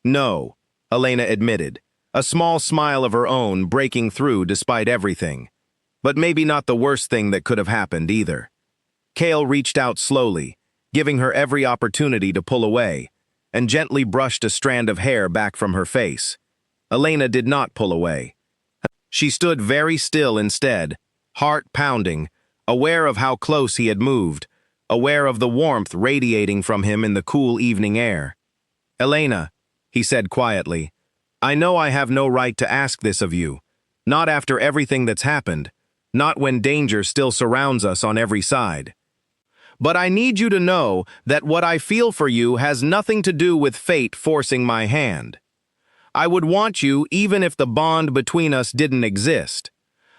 "No," Elena admitted, a small smile of her own breaking through despite everything. "But maybe not the worst thing that could have happened either." Kale reached out slowly, giving her every opportunity to pull away, and gently brushed a strand of hair back from her face. Elena did not pull away. She stood very still instead, heart pounding, aware of how close he had moved, aware of the warmth radiating from him in the cool evening air. "Elena," he said quietly, "I know I have no right to ask this of you, not after everything that's happened, not when danger still surrounds us on every side. But I need you to know that what I feel for you has nothing to do with fate forcing my hand. I would want you even if the bond between us didn't exist.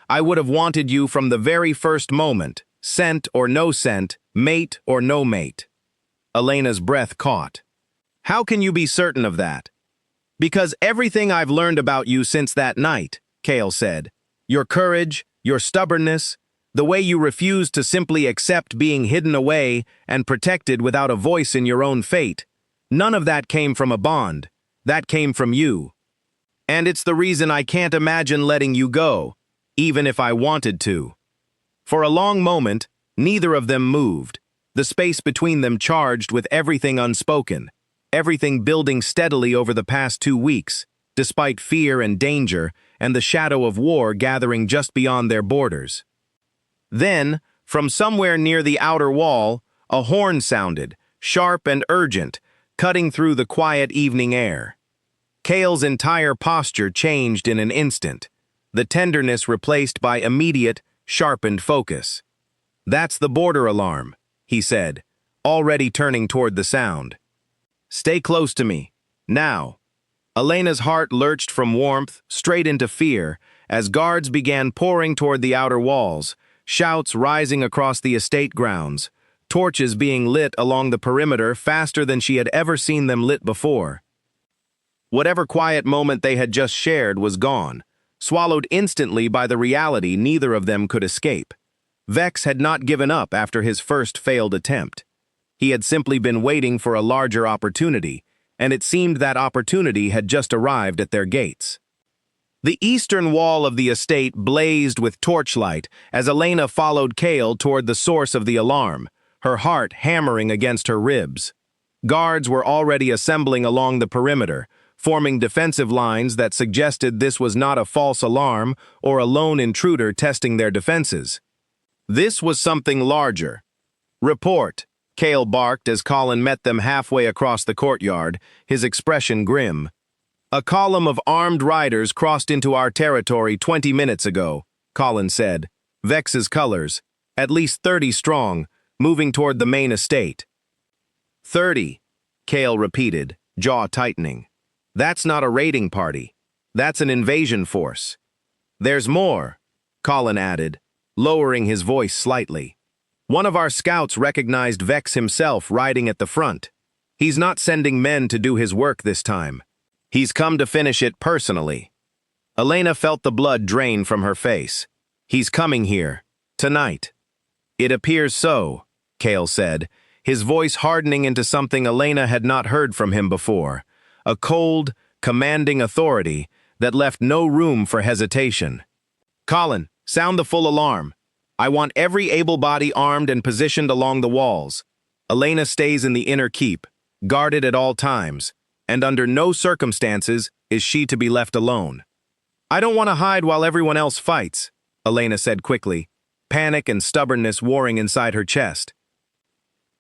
I would have wanted you from the very first moment, scent or no scent, mate or no mate." Elena's breath caught. "How can you be certain of that?" "Because everything I've learned about you since that night," Kale said. "Your courage, your stubbornness, the way you refused to simply accept being hidden away and protected without a voice in your own fate, none of that came from a bond. That came from you. And it's the reason I can't imagine letting you go, even if I wanted to." For a long moment, neither of them moved, the space between them charged with everything unspoken. everything building steadily over the past 2 weeks, despite fear and danger and the shadow of war gathering just beyond their borders. Then, from somewhere near the outer wall, a horn sounded, sharp and urgent, cutting through the quiet evening air. Kale's entire posture changed in an instant, the tenderness replaced by immediate, sharpened focus. "That's the border alarm," he said, already turning toward the sound. "Stay close to me, now." Elena's heart lurched from warmth straight into fear as guards began pouring toward the outer walls, shouts rising across the estate grounds, torches being lit along the perimeter faster than she had ever seen them lit before. Whatever quiet moment they had just shared was gone, swallowed instantly by the reality neither of them could escape. Vex had not given up after his first failed attempt. He had simply been waiting for a larger opportunity, and it seemed that opportunity had just arrived at their gates. The eastern wall of the estate blazed with torchlight as Elena followed Kale toward the source of the alarm, her heart hammering against her ribs. Guards were already assembling along the perimeter, forming defensive lines that suggested this was not a false alarm or a lone intruder testing their defenses. This was something larger. "Report," Kale barked as Colin met them halfway across the courtyard, his expression grim. "A column of armed riders crossed into our territory 20 minutes ago," Colin said. "Vex's colors, at least 30 strong, moving toward the main estate." 30, Kale repeated, jaw tightening. "That's not a raiding party. That's an invasion force." "There's more," Colin added, lowering his voice slightly. "One of our scouts recognized Vex himself riding at the front. He's not sending men to do his work this time. He's come to finish it personally." Elena felt the blood drain from her face. "He's coming here, tonight." "It appears so," Kale said, his voice hardening into something Elena had not heard from him before, a cold, commanding authority that left no room for hesitation. "Colin, sound the full alarm. I want every able body armed and positioned along the walls. Elena stays in the inner keep, guarded at all times, and under no circumstances is she to be left alone." "I don't want to hide while everyone else fights," Elena said quickly, panic and stubbornness warring inside her chest.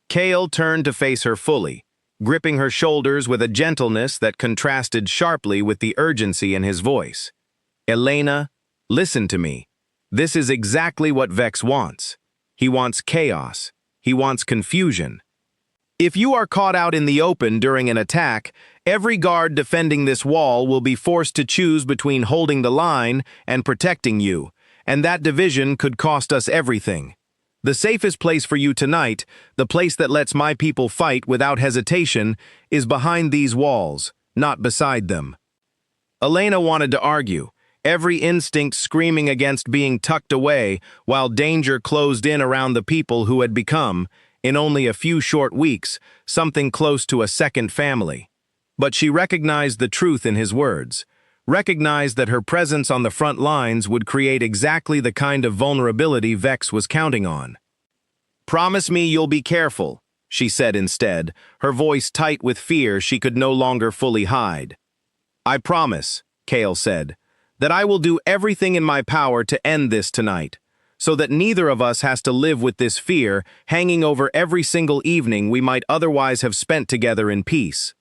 Kale turned to face her fully, gripping her shoulders with a gentleness that contrasted sharply with the urgency in his voice. "Elena, listen to me. This is exactly what Vex wants. He wants chaos. He wants confusion. If you are caught out in the open during an attack, every guard defending this wall will be forced to choose between holding the line and protecting you, and that division could cost us everything. The safest place for you tonight, the place that lets my people fight without hesitation, is behind these walls, not beside them." Elena wanted to argue, every instinct screaming against being tucked away while danger closed in around the people who had become, in only a few short weeks, something close to a second family. But she recognized the truth in his words, recognized that her presence on the front lines would create exactly the kind of vulnerability Vex was counting on. "Promise me you'll be careful," she said instead, her voice tight with fear she could no longer fully hide. "I promise," Kale said, "that I will do everything in my power to end this tonight, so that neither of us has to live with this fear hanging over every single evening we might otherwise have spent together in peace."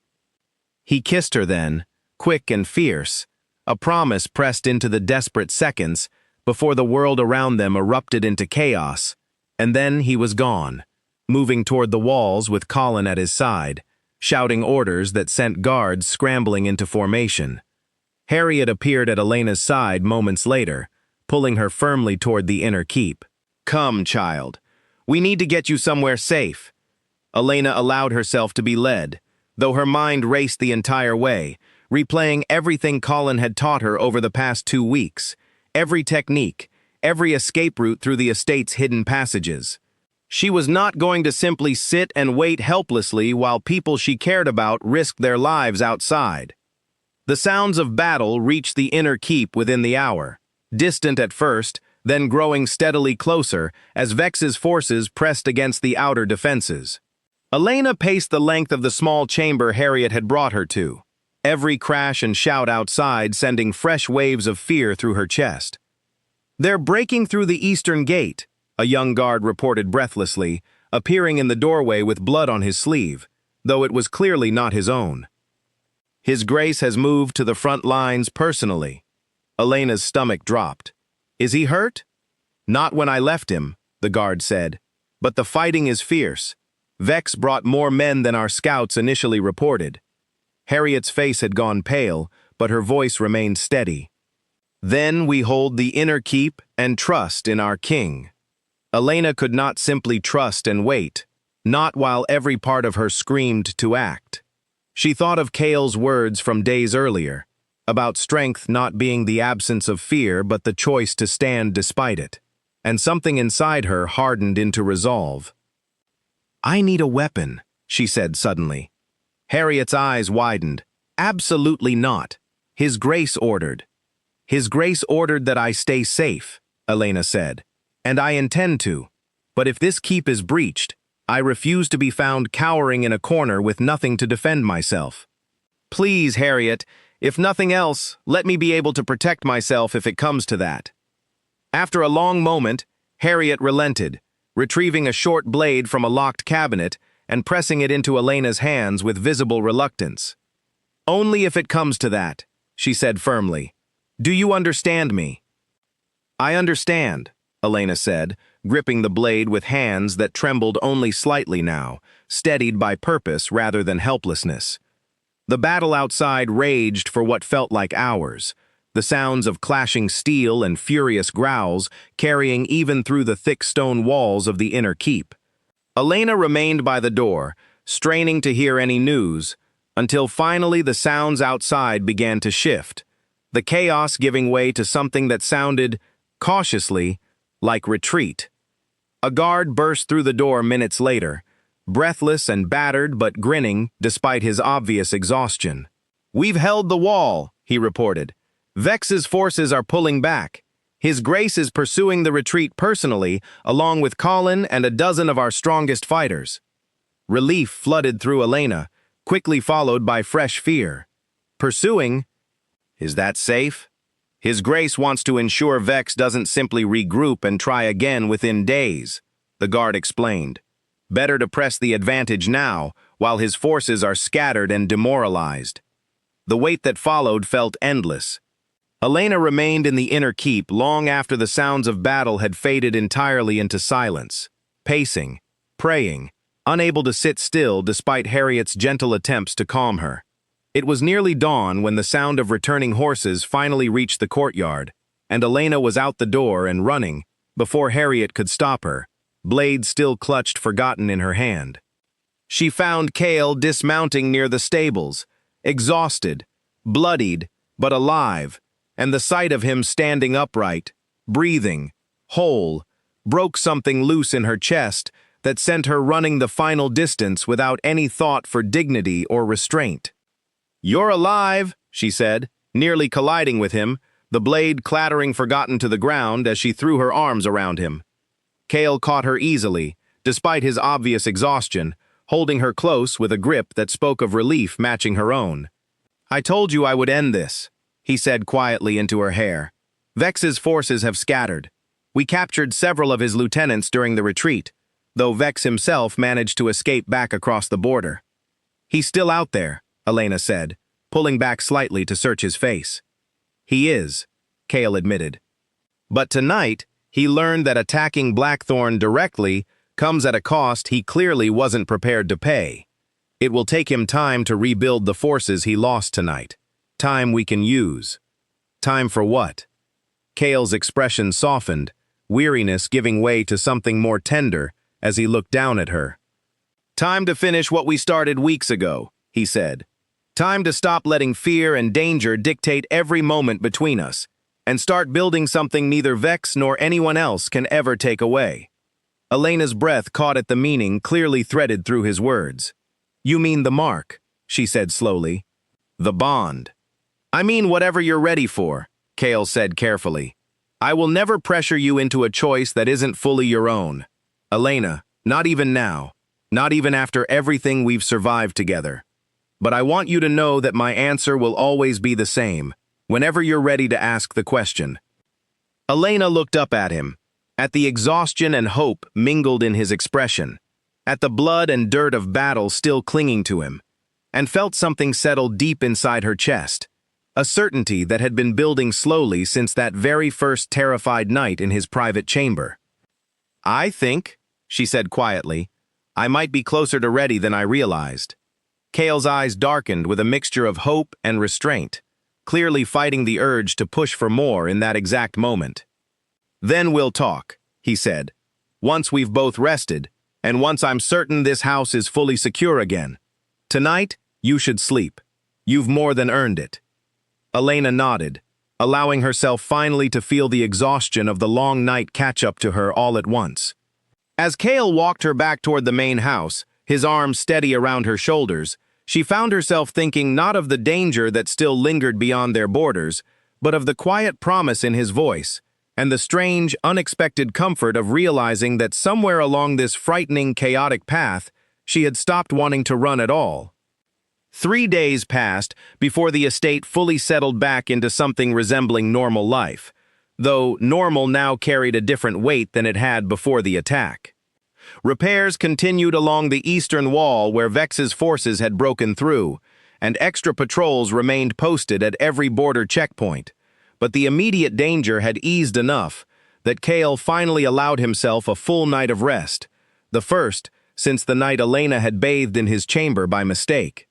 He kissed her then, quick and fierce, a promise pressed into the desperate seconds before the world around them erupted into chaos, and then he was gone, moving toward the walls with Colin at his side, shouting orders that sent guards scrambling into formation. Harriet appeared at Elena's side moments later, pulling her firmly toward the inner keep. "Come, child. We need to get you somewhere safe." Elena allowed herself to be led, though her mind raced the entire way, replaying everything Colin had taught her over the past 2 weeks, every technique, every escape route through the estate's hidden passages. She was not going to simply sit and wait helplessly while people she cared about risked their lives outside. The sounds of battle reached the inner keep within the hour, distant at first, then growing steadily closer as Vex's forces pressed against the outer defenses. Elena paced the length of the small chamber Harriet had brought her to, every crash and shout outside sending fresh waves of fear through her chest. "They're breaking through the eastern gate," a young guard reported breathlessly, appearing in the doorway with blood on his sleeve, though it was clearly not his own. "His Grace has moved to the front lines personally." Elena's stomach dropped. "Is he hurt?" "Not when I left him," the guard said, "but the fighting is fierce. Vex brought more men than our scouts initially reported." Harriet's face had gone pale, but her voice remained steady. "Then we hold the inner keep and trust in our king." Elena could not simply trust and wait, not while every part of her screamed to act. She thought of Cale's words from days earlier, about strength not being the absence of fear but the choice to stand despite it, and something inside her hardened into resolve. "I need a weapon," she said suddenly. Harriet's eyes widened. "Absolutely not. His Grace ordered." "His Grace ordered that I stay safe," Elena said, "and I intend to. But if this keep is breached, I refuse to be found cowering in a corner with nothing to defend myself. Please, Harriet, if nothing else, let me be able to protect myself if it comes to that." After a long moment, Harriet relented, retrieving a short blade from a locked cabinet and pressing it into Elena's hands with visible reluctance. "Only if it comes to that," she said firmly. "Do you understand me?" "I understand," Elena said, gripping the blade with hands that trembled only slightly now, steadied by purpose rather than helplessness. The battle outside raged for what felt like hours, the sounds of clashing steel and furious growls carrying even through the thick stone walls of the inner keep. Elena remained by the door, straining to hear any news, until finally the sounds outside began to shift, the chaos giving way to something that sounded, cautiously, like retreat. A guard burst through the door minutes later, breathless and battered but grinning despite his obvious exhaustion. "We've held the wall," he reported. "Vex's forces are pulling back. His Grace is pursuing the retreat personally, along with Colin and a dozen of our strongest fighters." Relief flooded through Elena, quickly followed by fresh fear. "Pursuing? Is that safe? His Grace wants to ensure Vex doesn't simply regroup and try again within days," the guard explained. "Better to press the advantage now, while his forces are scattered and demoralized." The wait that followed felt endless. Elena remained in the inner keep long after the sounds of battle had faded entirely into silence, pacing, praying, unable to sit still despite Harriet's gentle attempts to calm her. It was nearly dawn when the sound of returning horses finally reached the courtyard, and Elena was out the door and running before Harriet could stop her, blade still clutched forgotten in her hand. She found Cale dismounting near the stables, exhausted, bloodied, but alive, and the sight of him standing upright, breathing, whole, broke something loose in her chest that sent her running the final distance without any thought for dignity or restraint. "You're alive," she said, nearly colliding with him, the blade clattering forgotten to the ground as she threw her arms around him. Cale caught her easily, despite his obvious exhaustion, holding her close with a grip that spoke of relief matching her own. "I told you I would end this," he said quietly into her hair. "Vex's forces have scattered. We captured several of his lieutenants during the retreat, though Vex himself managed to escape back across the border." "He's still out there," Elena said, pulling back slightly to search his face. "He is," Cale admitted. "But tonight, he learned that attacking Blackthorn directly comes at a cost he clearly wasn't prepared to pay. It will take him time to rebuild the forces he lost tonight. Time we can use." "Time for what?" Cale's expression softened, weariness giving way to something more tender as he looked down at her. "Time to finish what we started weeks ago," he said. "Time to stop letting fear and danger dictate every moment between us, and start building something neither Vex nor anyone else can ever take away." Elena's breath caught at the meaning clearly threaded through his words. "You mean the mark," she said slowly. "The bond." "I mean whatever you're ready for," Cale said carefully. "I will never pressure you into a choice that isn't fully your own. Elena, not even now. Not even after everything we've survived together. But I want you to know that my answer will always be the same, whenever you're ready to ask the question. Elena looked up at him, at the exhaustion and hope mingled in his expression, at the blood and dirt of battle still clinging to him, and felt something settle deep inside her chest, a certainty that had been building slowly since that very first terrified night in his private chamber. "I think," she said quietly, "I might be closer to ready than I realized." Cale's eyes darkened with a mixture of hope and restraint, clearly fighting the urge to push for more in that exact moment. "Then we'll talk," he said, "once we've both rested, and once I'm certain this house is fully secure again. Tonight, you should sleep. You've more than earned it." Elena nodded, allowing herself finally to feel the exhaustion of the long night catch up to her all at once. As Cale walked her back toward the main house, his arms steady around her shoulders, she found herself thinking not of the danger that still lingered beyond their borders, but of the quiet promise in his voice, and the strange, unexpected comfort of realizing that somewhere along this frightening, chaotic path, she had stopped wanting to run at all. 3 days passed before the estate fully settled back into something resembling normal life, though normal now carried a different weight than it had before the attack. Repairs continued along the eastern wall where Vex's forces had broken through, and extra patrols remained posted at every border checkpoint. But the immediate danger had eased enough that Cale finally allowed himself a full night of rest, the first since the night Elena had bathed in his chamber by mistake.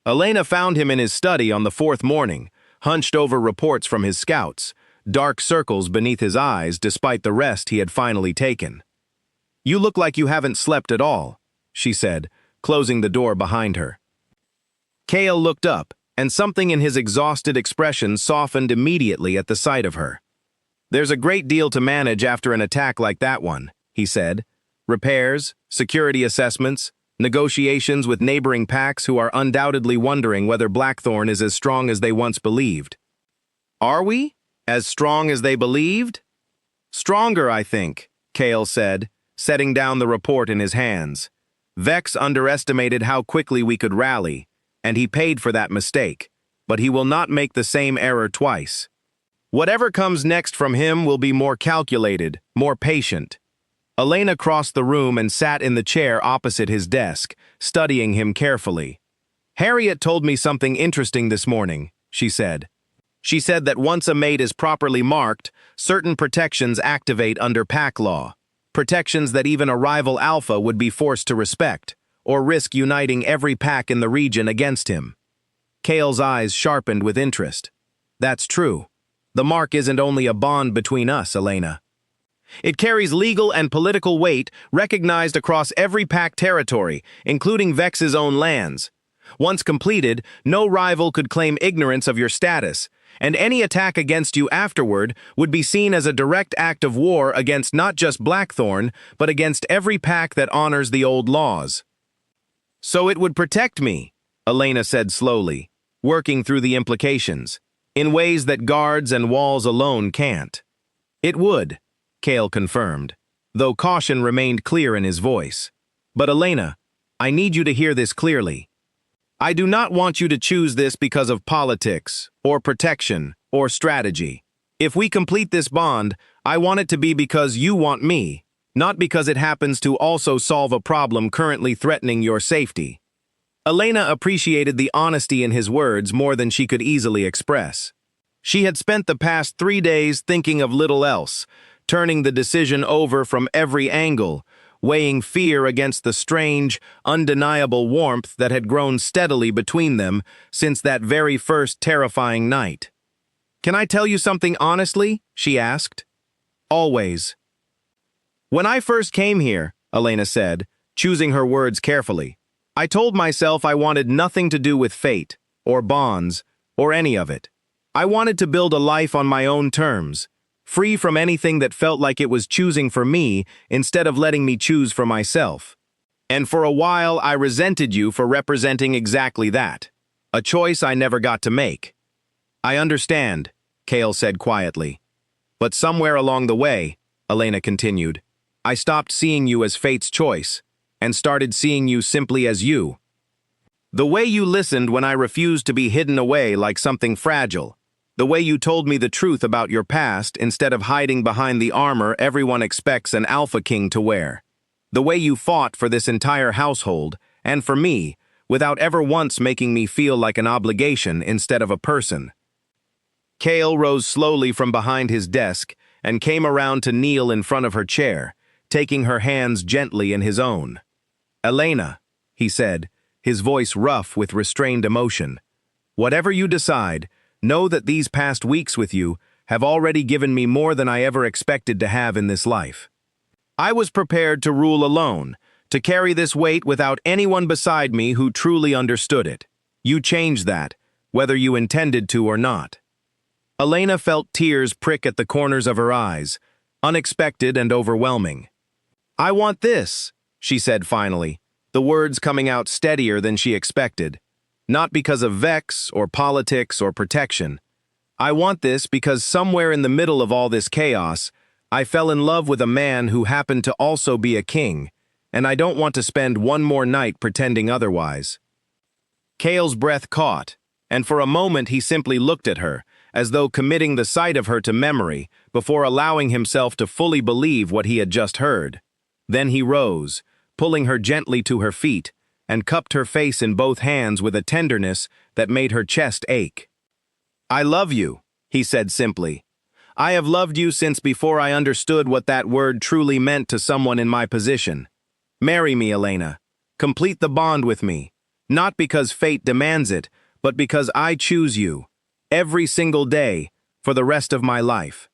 Elena found him in his study on the 4th morning, hunched over reports from his scouts, dark circles beneath his eyes despite the rest he had finally taken. "You look like you haven't slept at all," she said, closing the door behind her. Cale looked up, and something in his exhausted expression softened immediately at the sight of her. "There's a great deal to manage after an attack like that one," he said. "Repairs, security assessments, negotiations with neighboring packs who are undoubtedly wondering whether Blackthorn is as strong as they once believed." "Are we? As strong as they believed?" "Stronger, I think," Cale said, setting down the report in his hands. "Vex underestimated how quickly we could rally, and he paid for that mistake, but he will not make the same error twice. Whatever comes next from him will be more calculated, more patient." Elena crossed the room and sat in the chair opposite his desk, studying him carefully. "Harriet told me something interesting this morning," she said. "She said that once a mate is properly marked, certain protections activate under pack law, protections that even a rival alpha would be forced to respect, or risk uniting every pack in the region against him." Cale's eyes sharpened with interest. "That's true. The mark isn't only a bond between us, Elena. It carries legal and political weight recognized across every pack territory, including Vex's own lands. Once completed, no rival could claim ignorance of your status, and any attack against you afterward would be seen as a direct act of war against not just Blackthorn, but against every pack that honors the old laws." "So it would protect me," Elena said slowly, working through the implications, "in ways that guards and walls alone can't." "It would," Cale confirmed, though caution remained clear in his voice. "But Elena, I need you to hear this clearly. I do not want you to choose this because of politics, or protection, or strategy. If we complete this bond, I want it to be because you want me, not because it happens to also solve a problem currently threatening your safety." Elena appreciated the honesty in his words more than she could easily express. She had spent the past 3 days thinking of little else, turning the decision over from every angle, weighing fear against the strange, undeniable warmth that had grown steadily between them since that very first terrifying night. "Can I tell you something honestly?" she asked. "Always." "When I first came here," Elena said, choosing her words carefully, "I told myself I wanted nothing to do with fate, or bonds, or any of it. I wanted to build a life on my own terms, free from anything that felt like it was choosing for me instead of letting me choose for myself. And for a while I resented you for representing exactly that, a choice I never got to make." "I understand," Cale said quietly. "But somewhere along the way," Elena continued, "I stopped seeing you as fate's choice, and started seeing you simply as you. The way you listened when I refused to be hidden away like something fragile. The way you told me the truth about your past instead of hiding behind the armor everyone expects an alpha king to wear. The way you fought for this entire household, and for me, without ever once making me feel like an obligation instead of a person. Kale rose slowly from behind his desk and came around to kneel in front of her chair, taking her hands gently in his own. "Elena," he said, his voice rough with restrained emotion, "whatever you decide, know that these past weeks with you have already given me more than I ever expected to have in this life. I was prepared to rule alone, to carry this weight without anyone beside me who truly understood it. You changed that, whether you intended to or not." Elena felt tears prick at the corners of her eyes, unexpected and overwhelming. "I want this," she said finally, the words coming out steadier than she expected. "Not because of vex or politics or protection. I want this because somewhere in the middle of all this chaos, I fell in love with a man who happened to also be a king, and I don't want to spend one more night pretending otherwise." Kale's breath caught, and for a moment he simply looked at her, as though committing the sight of her to memory before allowing himself to fully believe what he had just heard. Then he rose, pulling her gently to her feet, and cupped her face in both hands with a tenderness that made her chest ache. "I love you," he said simply. "I have loved you since before I understood what that word truly meant to someone in my position. Marry me, Elena. Complete the bond with me, not because fate demands it, but because I choose you, every single day, for the rest of my life."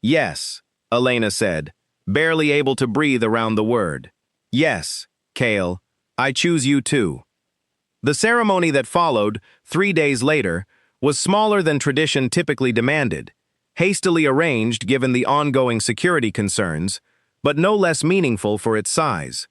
"Yes," Elena said, barely able to breathe around the word. "Yes, Kale, I choose you too." The ceremony that followed, 3 days later, was smaller than tradition typically demanded, hastily arranged given the ongoing security concerns, but no less meaningful for its size.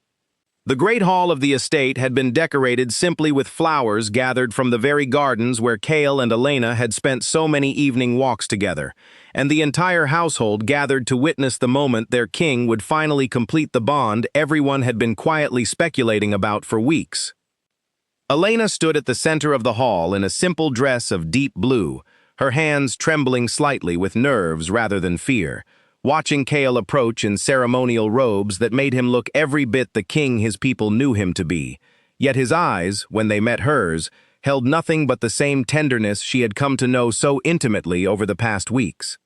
The great hall of the estate had been decorated simply with flowers gathered from the very gardens where Kale and Elena had spent so many evening walks together, and the entire household gathered to witness the moment their king would finally complete the bond everyone had been quietly speculating about for weeks. Elena stood at the center of the hall in a simple dress of deep blue, her hands trembling slightly with nerves rather than fear, watching Kale approach in ceremonial robes that made him look every bit the king his people knew him to be. Yet his eyes, when they met hers, held nothing but the same tenderness she had come to know so intimately over the past weeks.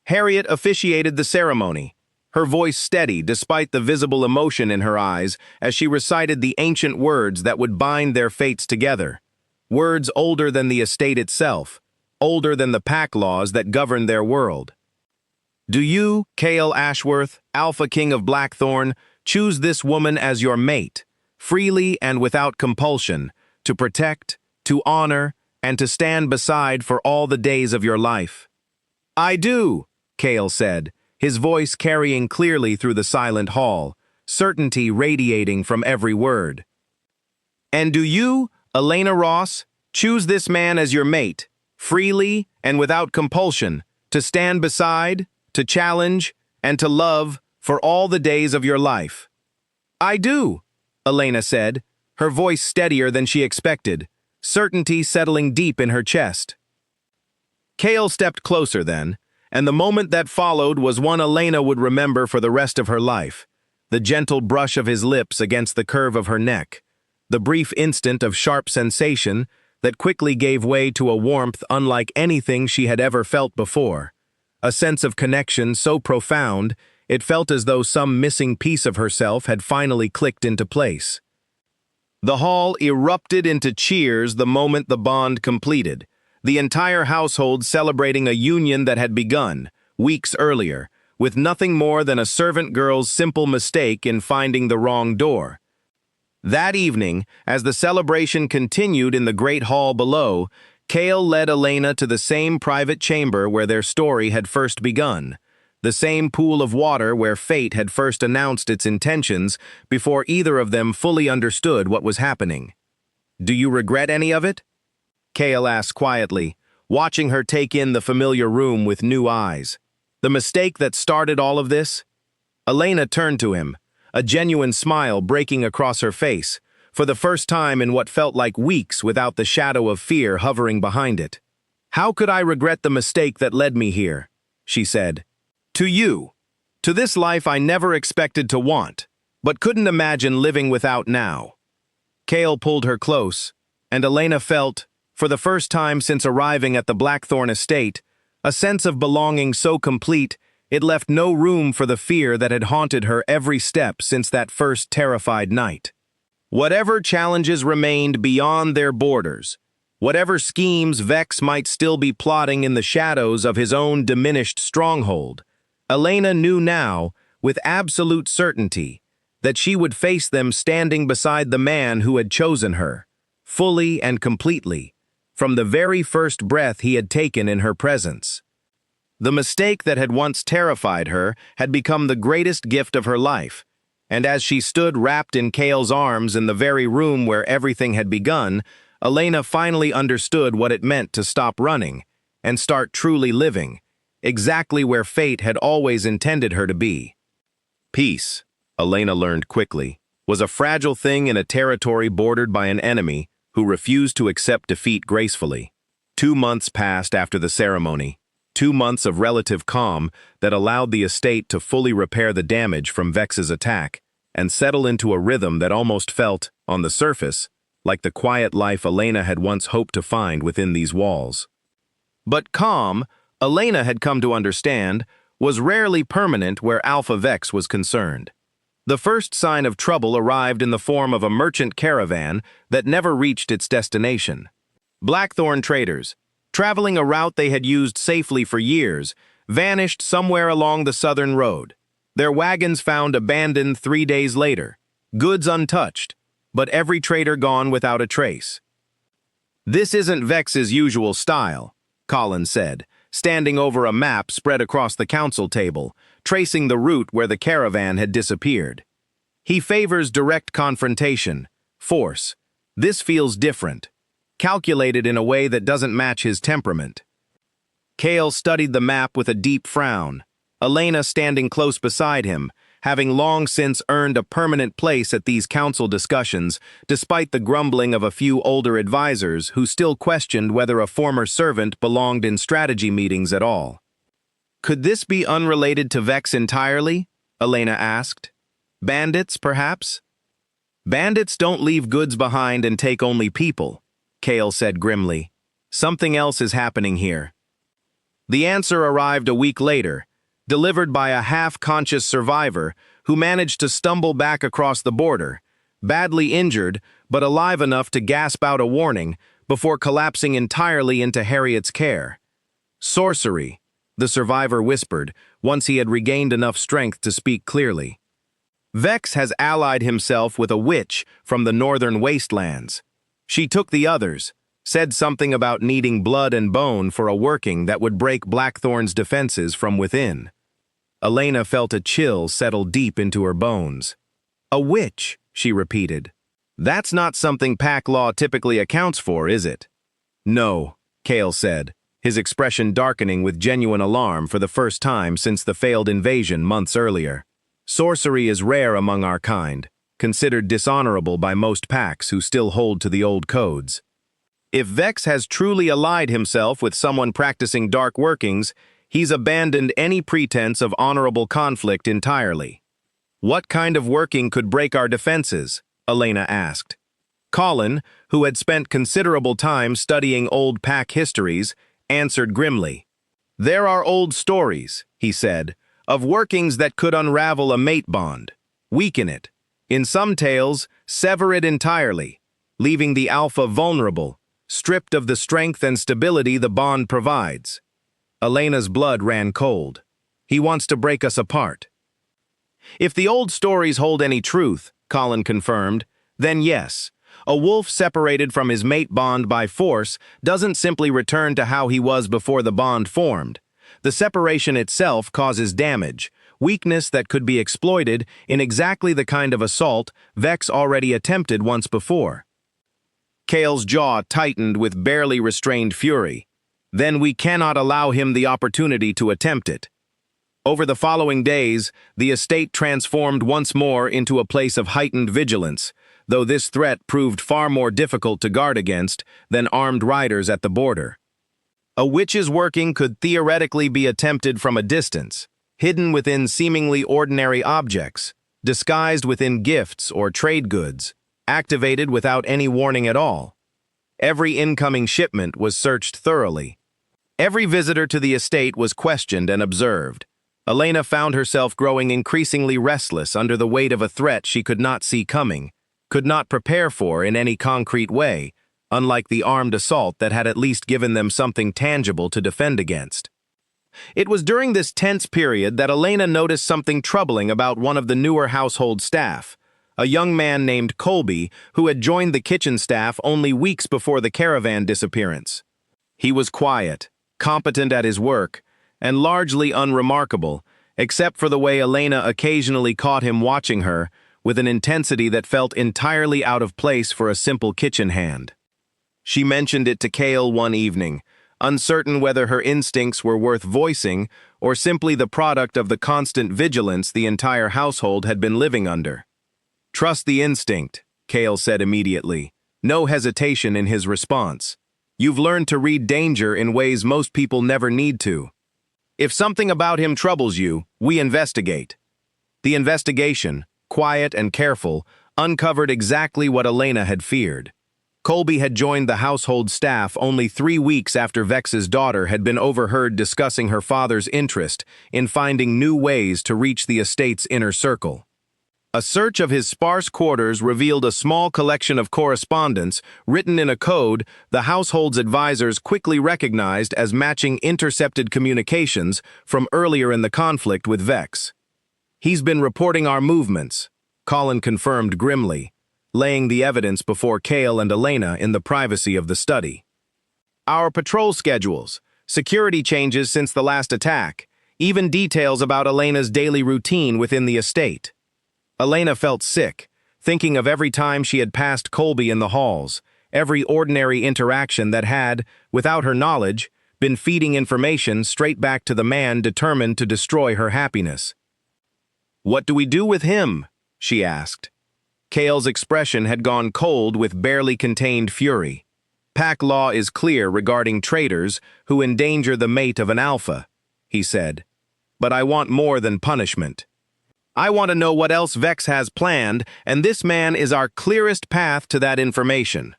Harriet officiated the ceremony, her voice steady despite the visible emotion in her eyes as she recited the ancient words that would bind their fates together. Words older than the estate itself, older than the pack laws that governed their world. "Do you, Kale Ashworth, Alpha King of Blackthorn, choose this woman as your mate, freely and without compulsion, to protect, to honor, and to stand beside for all the days of your life?" "I do," Kale said, his voice carrying clearly through the silent hall, certainty radiating from every word. "And do you, Elena Ross, choose this man as your mate, freely and without compulsion, to stand beside, to challenge, and to love for all the days of your life?" "I do," Elena said, her voice steadier than she expected, certainty settling deep in her chest. Kale stepped closer then, and the moment that followed was one Elena would remember for the rest of her life. The gentle brush of his lips against the curve of her neck, the brief instant of sharp sensation that quickly gave way to a warmth unlike anything she had ever felt before. A sense of connection so profound, it felt as though some missing piece of herself had finally clicked into place. The hall erupted into cheers the moment the bond completed, the entire household celebrating a union that had begun, weeks earlier, with nothing more than a servant girl's simple mistake in finding the wrong door. That evening, as the celebration continued in the great hall below, Kale led Elena to the same private chamber where their story had first begun, the same pool of water where fate had first announced its intentions before either of them fully understood what was happening. "Do you regret any of it?" Kale asked quietly, watching her take in the familiar room with new eyes. "The mistake that started all of this?" Elena turned to him, a genuine smile breaking across her face, for the first time in what felt like weeks without the shadow of fear hovering behind it. "How could I regret the mistake that led me here?" she said. "To you. To this life I never expected to want, but couldn't imagine living without now." Kale pulled her close, and Elena felt, for the first time since arriving at the Blackthorn estate, a sense of belonging so complete it left no room for the fear that had haunted her every step since that first terrified night. Whatever challenges remained beyond their borders, whatever schemes Vex might still be plotting in the shadows of his own diminished stronghold, Elena knew now, with absolute certainty, that she would face them standing beside the man who had chosen her, fully and completely, from the very first breath he had taken in her presence. The mistake that had once terrified her had become the greatest gift of her life, and as she stood wrapped in Kale's arms in the very room where everything had begun, Elena finally understood what it meant to stop running and start truly living, exactly where fate had always intended her to be. Peace, Elena learned quickly, was a fragile thing in a territory bordered by an enemy who refused to accept defeat gracefully. 2 months passed after the ceremony, 2 months of relative calm that allowed the estate to fully repair the damage from Vex's attack and settle into a rhythm that almost felt, on the surface, like the quiet life Elena had once hoped to find within these walls. But calm, Elena had come to understand, was rarely permanent where Alpha Vex was concerned. The first sign of trouble arrived in the form of a merchant caravan that never reached its destination. Blackthorn traders, traveling a route they had used safely for years, vanished somewhere along the southern road. Their wagons found abandoned 3 days later, goods untouched, but every trader gone without a trace. "This isn't Vex's usual style," Colin said, standing over a map spread across the council table, tracing the route where the caravan had disappeared. "He favors direct confrontation, force. This feels different, calculated in a way that doesn't match his temperament." Kale studied the map with a deep frown, Elena standing close beside him, having long since earned a permanent place at these council discussions, despite the grumbling of a few older advisors who still questioned whether a former servant belonged in strategy meetings at all. "Could this be unrelated to Vex entirely?" Elena asked. "Bandits, perhaps?" "Bandits don't leave goods behind and take only people," Kale said grimly. "Something else is happening here." The answer arrived a week later, delivered by a half-conscious survivor who managed to stumble back across the border, badly injured but alive enough to gasp out a warning before collapsing entirely into Harriet's care. "Sorcery," the survivor whispered, once he had regained enough strength to speak clearly. "Vex has allied himself with a witch from the northern wastelands. She took the others, said something about needing blood and bone for a working that would break Blackthorn's defenses from within." Elena felt a chill settle deep into her bones. "A witch," she repeated. "That's not something pack law typically accounts for, is it?" "No," Kale said, his expression darkening with genuine alarm for the first time since the failed invasion months earlier. "Sorcery is rare among our kind, considered dishonorable by most packs who still hold to the old codes. If Vex has truly allied himself with someone practicing dark workings, he's abandoned any pretense of honorable conflict entirely." "What kind of working could break our defenses?" Elena asked. Colin, who had spent considerable time studying old pack histories, answered grimly. "There are old stories," he said, "of workings that could unravel a mate bond, weaken it, in some tales, sever it entirely, leaving the alpha vulnerable, stripped of the strength and stability the bond provides." Elena's blood ran cold. "He wants to break us apart." "If the old stories hold any truth," Colin confirmed, "then yes, a wolf separated from his mate bond by force doesn't simply return to how he was before the bond formed. The separation itself causes damage, weakness that could be exploited in exactly the kind of assault Vex already attempted once before." Kale's jaw tightened with barely restrained fury. "Then we cannot allow him the opportunity to attempt it." Over the following days, the estate transformed once more into a place of heightened vigilance, though this threat proved far more difficult to guard against than armed riders at the border. A witch's working could theoretically be attempted from a distance, hidden within seemingly ordinary objects, disguised within gifts or trade goods, activated without any warning at all. Every incoming shipment was searched thoroughly. Every visitor to the estate was questioned and observed. Elena found herself growing increasingly restless under the weight of a threat she could not see coming, could not prepare for in any concrete way, unlike the armed assault that had at least given them something tangible to defend against. It was during this tense period that Elena noticed something troubling about one of the newer household staff, a young man named Colby who had joined the kitchen staff only weeks before the caravan disappearance. He was quiet, competent at his work, and largely unremarkable, except for the way Elena occasionally caught him watching her with an intensity that felt entirely out of place for a simple kitchen hand. She mentioned it to Cale one evening, uncertain whether her instincts were worth voicing or simply the product of the constant vigilance the entire household had been living under. "Trust the instinct," Cale said immediately, no hesitation in his response. "You've learned to read danger in ways most people never need to. If something about him troubles you, we investigate." The investigation, quiet and careful, uncovered exactly what Elena had feared. Colby had joined the household staff only 3 weeks after Vex's daughter had been overheard discussing her father's interest in finding new ways to reach the estate's inner circle. A search of his sparse quarters revealed a small collection of correspondence written in a code the household's advisors quickly recognized as matching intercepted communications from earlier in the conflict with Vex. "He's been reporting our movements," Colin confirmed grimly, laying the evidence before Cale and Elena in the privacy of the study. "Our patrol schedules, security changes since the last attack, even details about Elena's daily routine within the estate." Elena felt sick, thinking of every time she had passed Colby in the halls, every ordinary interaction that had, without her knowledge, been feeding information straight back to the man determined to destroy her happiness. "What do we do with him?" she asked. Cale's expression had gone cold with barely contained fury. "Pack law is clear regarding traitors who endanger the mate of an alpha," he said. "But I want more than punishment. I want to know what else Vex has planned, and this man is our clearest path to that information."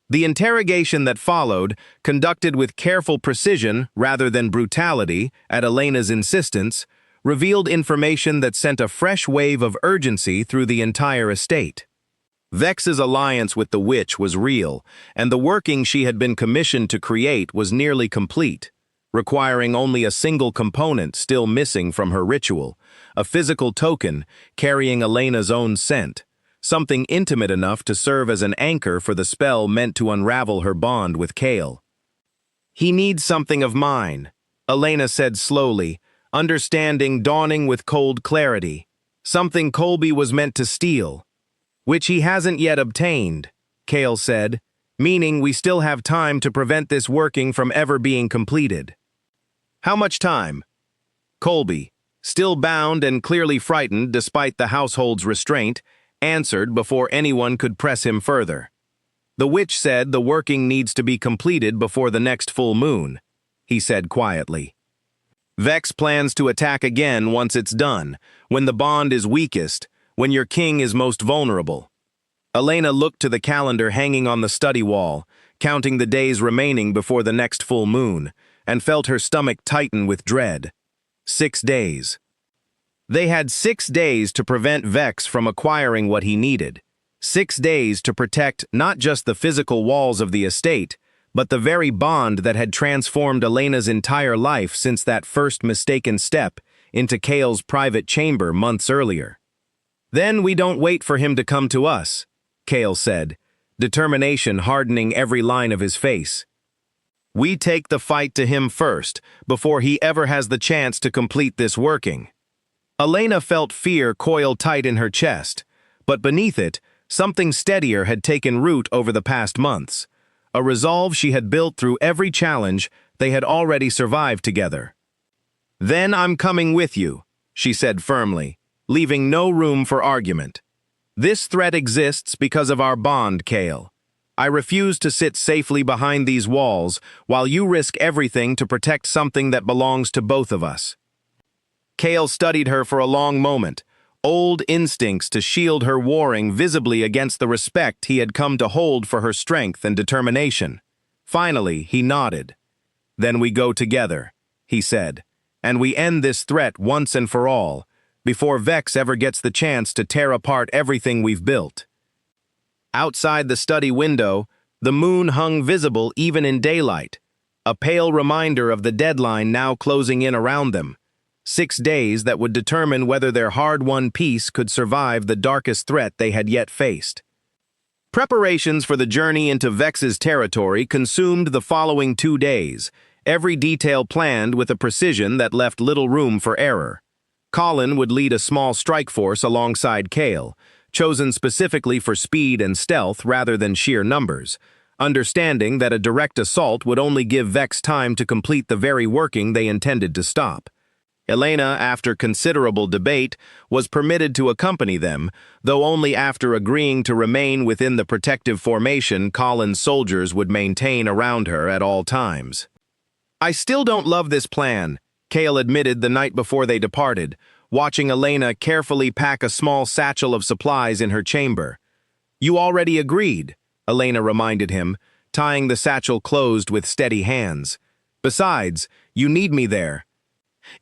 The interrogation that followed, conducted with careful precision rather than brutality at Elena's insistence, revealed information that sent a fresh wave of urgency through the entire estate. Vex's alliance with the witch was real, and the working she had been commissioned to create was nearly complete, requiring only a single component still missing from her ritual, a physical token carrying Elena's own scent, something intimate enough to serve as an anchor for the spell meant to unravel her bond with Cale. "He needs something of mine," Elena said slowly, understanding dawning with cold clarity. "Something Colby was meant to steal." "Which he hasn't yet obtained," Cale said, "meaning we still have time to prevent this working from ever being completed." "How much time?" Colby, still bound and clearly frightened despite the household's restraint, answered before anyone could press him further. "The witch said the working needs to be completed before the next full moon," he said quietly. "Vex plans to attack again once it's done, when the bond is weakest, when your king is most vulnerable." Elena looked to the calendar hanging on the study wall, counting the days remaining before the next full moon, and felt her stomach tighten with dread. 6 days. They had 6 days to prevent Vex from acquiring what he needed. 6 days to protect not just the physical walls of the estate, but the very bond that had transformed Elena's entire life since that first mistaken step into Cale's private chamber months earlier. "Then we don't wait for him to come to us," Cale said, determination hardening every line of his face. "We take the fight to him first, before he ever has the chance to complete this working." Elena felt fear coil tight in her chest, but beneath it, something steadier had taken root over the past months, a resolve she had built through every challenge they had already survived together. "Then I'm coming with you," she said firmly, leaving no room for argument. "This threat exists because of our bond, Kale. I refuse to sit safely behind these walls while you risk everything to protect something that belongs to both of us." Kale studied her for a long moment, old instincts to shield her warring visibly against the respect he had come to hold for her strength and determination. Finally, he nodded. "Then we go together," he said, "and we end this threat once and for all, before Vex ever gets the chance to tear apart everything we've built." Outside the study window, the moon hung visible even in daylight, a pale reminder of the deadline now closing in around them. 6 days that would determine whether their hard-won peace could survive the darkest threat they had yet faced. Preparations for the journey into Vex's territory consumed the following 2 days, every detail planned with a precision that left little room for error. Colin would lead a small strike force alongside Kale, chosen specifically for speed and stealth rather than sheer numbers, understanding that a direct assault would only give Vex time to complete the very working they intended to stop. Elena, after considerable debate, was permitted to accompany them, though only after agreeing to remain within the protective formation Colin's soldiers would maintain around her at all times. "I still don't love this plan," Kale admitted the night before they departed, watching Elena carefully pack a small satchel of supplies in her chamber. "You already agreed," Elena reminded him, tying the satchel closed with steady hands. "Besides, you need me there.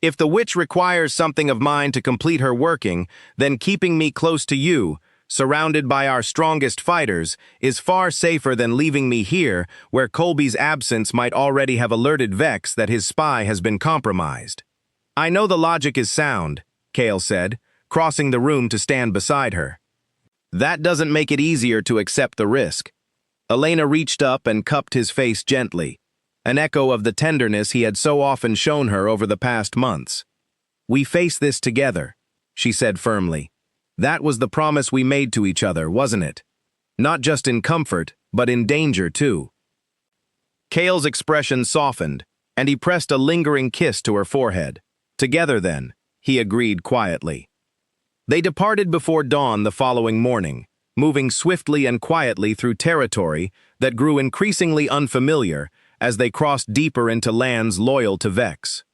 If the witch requires something of mine to complete her working, then keeping me close to you, surrounded by our strongest fighters, is far safer than leaving me here, where Colby's absence might already have alerted Vex that his spy has been compromised." "I know the logic is sound," Kale said, crossing the room to stand beside her. "That doesn't make it easier to accept the risk." Elena reached up and cupped his face gently, an echo of the tenderness he had so often shown her over the past months. "We face this together," she said firmly. "That was the promise we made to each other, wasn't it? Not just in comfort, but in danger too." Kale's expression softened, and he pressed a lingering kiss to her forehead. "Together then," he agreed quietly. They departed before dawn the following morning, moving swiftly and quietly through territory that grew increasingly unfamiliar as they crossed deeper into lands loyal to Vex.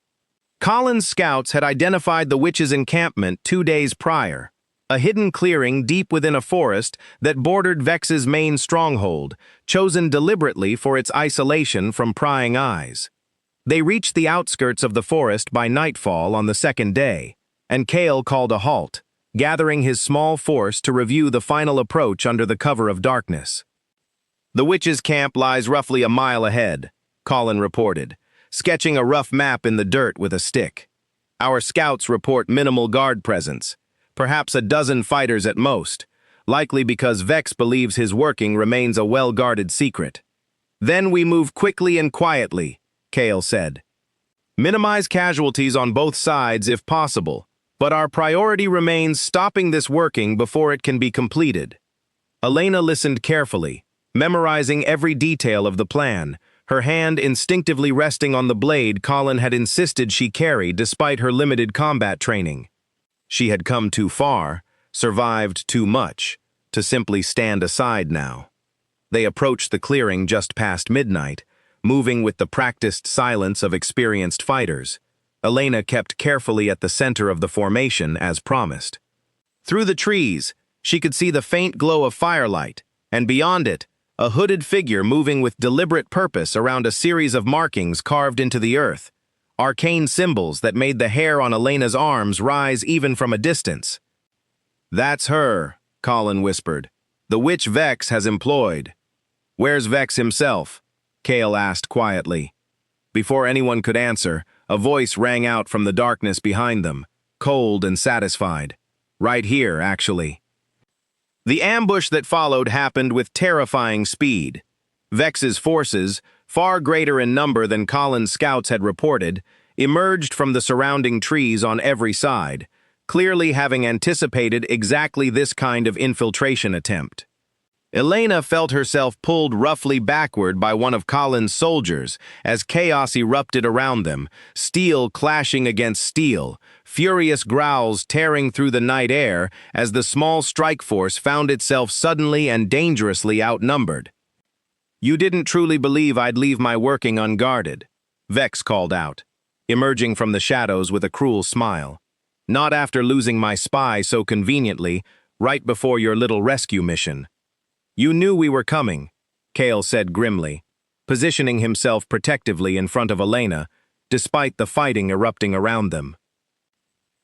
Colin's scouts had identified the witch's encampment 2 days prior, a hidden clearing deep within a forest that bordered Vex's main stronghold, chosen deliberately for its isolation from prying eyes. They reached the outskirts of the forest by nightfall on the 2nd day, and Kale called a halt, gathering his small force to review the final approach under the cover of darkness. "The witch's camp lies roughly a mile ahead," Colin reported, sketching a rough map in the dirt with a stick. "Our scouts report minimal guard presence, perhaps a dozen fighters at most, likely because Vex believes his working remains a well-guarded secret. Then we move quickly and quietly," Kale said. "Minimize casualties on both sides if possible, but our priority remains stopping this working before it can be completed." Elena listened carefully, memorizing every detail of the plan, her hand instinctively resting on the blade Colin had insisted she carry despite her limited combat training. She had come too far, survived too much, to simply stand aside now. They approached the clearing just past midnight, moving with the practiced silence of experienced fighters. Elena kept carefully at the center of the formation as promised. Through the trees, she could see the faint glow of firelight, and beyond it, a hooded figure moving with deliberate purpose around a series of markings carved into the earth, arcane symbols that made the hair on Elena's arms rise even from a distance. "That's her," Colin whispered. "The witch Vex has employed." "Where's Vex himself?" Kale asked quietly. Before anyone could answer, a voice rang out from the darkness behind them, cold and satisfied. "Right here, actually." The ambush that followed happened with terrifying speed. Vex's forces, far greater in number than Colin's scouts had reported, emerged from the surrounding trees on every side, clearly having anticipated exactly this kind of infiltration attempt. Elena felt herself pulled roughly backward by one of Colin's soldiers as chaos erupted around them, steel clashing against steel, furious growls tearing through the night air as the small strike force found itself suddenly and dangerously outnumbered. "You didn't truly believe I'd leave my working unguarded," Vex called out, emerging from the shadows with a cruel smile. "Not after losing my spy so conveniently, right before your little rescue mission." "You knew we were coming," Kale said grimly, positioning himself protectively in front of Elena, despite the fighting erupting around them.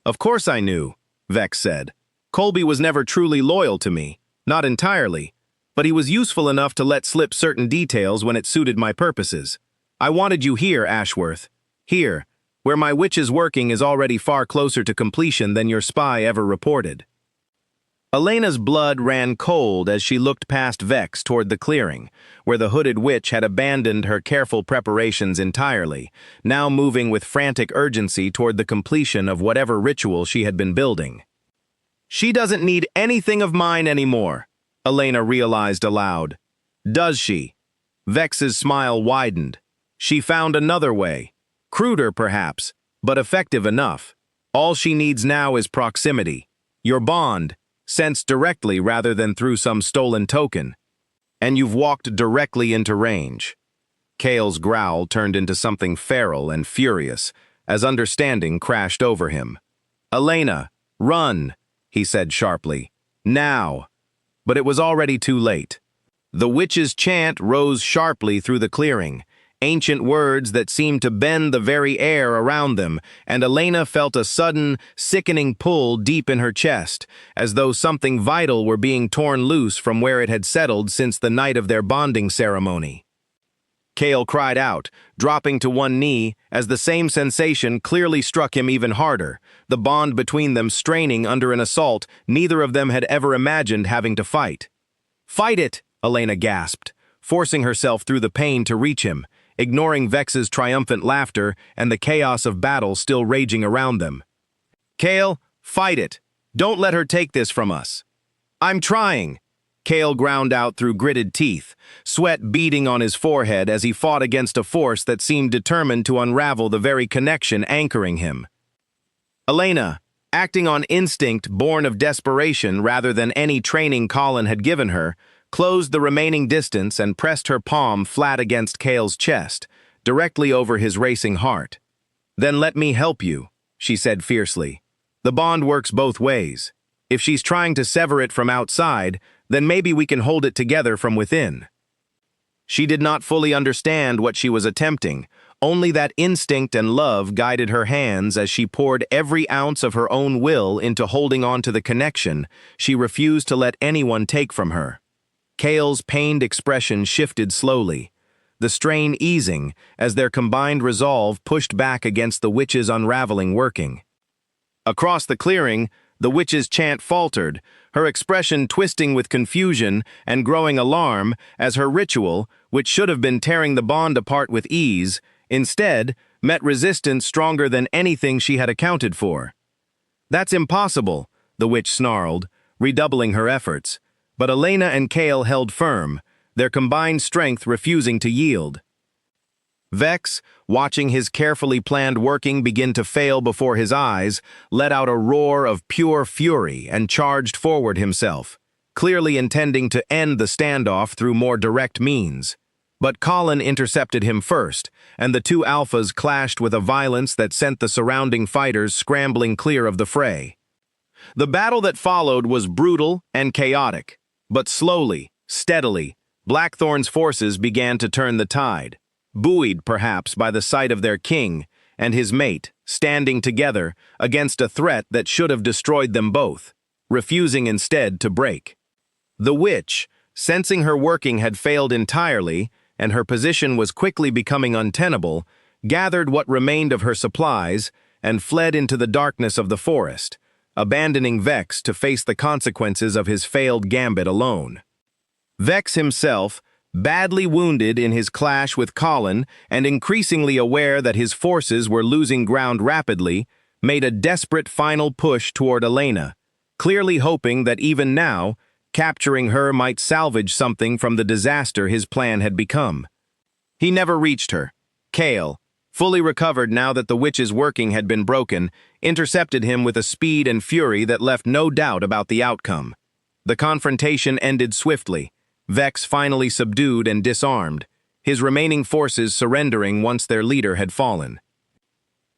"Of course I knew," Vex said. "Colby was never truly loyal to me, not entirely, but he was useful enough to let slip certain details when it suited my purposes. I wanted you here, Ashworth. Here, where my witch's working is already far closer to completion than your spy ever reported." Elena's blood ran cold as she looked past Vex toward the clearing, where the hooded witch had abandoned her careful preparations entirely, now moving with frantic urgency toward the completion of whatever ritual she had been building. "She doesn't need anything of mine anymore," Elena realized aloud. "Does she?" Vex's smile widened. "She found another way. Cruder, perhaps, but effective enough. All she needs now is proximity. Your bond, sensed directly rather than through some stolen token. And you've walked directly into range." Kale's growl turned into something feral and furious as understanding crashed over him. "Elena, run," he said sharply. "Now." But it was already too late. The witch's chant rose sharply through the clearing, ancient words that seemed to bend the very air around them, and Elena felt a sudden, sickening pull deep in her chest, as though something vital were being torn loose from where it had settled since the night of their bonding ceremony. Kale cried out, dropping to one knee, as the same sensation clearly struck him even harder, the bond between them straining under an assault neither of them had ever imagined having to fight. "Fight it!" Elena gasped, forcing herself through the pain to reach him, ignoring Vex's triumphant laughter and the chaos of battle still raging around them. "Kale, fight it! Don't let her take this from us!" "I'm trying!" Kale ground out through gritted teeth, sweat beading on his forehead as he fought against a force that seemed determined to unravel the very connection anchoring him. Elena, acting on instinct born of desperation rather than any training Colin had given her, closed the remaining distance and pressed her palm flat against Kale's chest, directly over his racing heart. "Then let me help you," she said fiercely. "The bond works both ways. If she's trying to sever it from outside, then maybe we can hold it together from within." She did not fully understand what she was attempting. Only that instinct and love guided her hands as she poured every ounce of her own will into holding on to the connection she refused to let anyone take from her. Kale's pained expression shifted slowly, the strain easing as their combined resolve pushed back against the witch's unraveling working. Across the clearing, the witch's chant faltered, her expression twisting with confusion and growing alarm as her ritual, which should have been tearing the bond apart with ease, instead met resistance stronger than anything she had accounted for. "That's impossible," the witch snarled, redoubling her efforts. But Elena and Kale held firm, their combined strength refusing to yield. Vex, watching his carefully planned working begin to fail before his eyes, let out a roar of pure fury and charged forward himself, clearly intending to end the standoff through more direct means. But Colin intercepted him first, and the two alphas clashed with a violence that sent the surrounding fighters scrambling clear of the fray. The battle that followed was brutal and chaotic. But slowly, steadily, Blackthorn's forces began to turn the tide, buoyed perhaps by the sight of their king and his mate standing together against a threat that should have destroyed them both, refusing instead to break. The witch, sensing her working had failed entirely and her position was quickly becoming untenable, gathered what remained of her supplies and fled into the darkness of the forest, abandoning Vex to face the consequences of his failed gambit alone. Vex himself, badly wounded in his clash with Colin and increasingly aware that his forces were losing ground rapidly, made a desperate final push toward Elena, clearly hoping that even now, Capturing her might salvage something from the disaster his plan had become. He never reached her. Kale, fully recovered now that the witch's working had been broken, intercepted him with a speed and fury that left no doubt about the outcome. The confrontation ended swiftly, Vex finally subdued and disarmed, his remaining forces surrendering once their leader had fallen.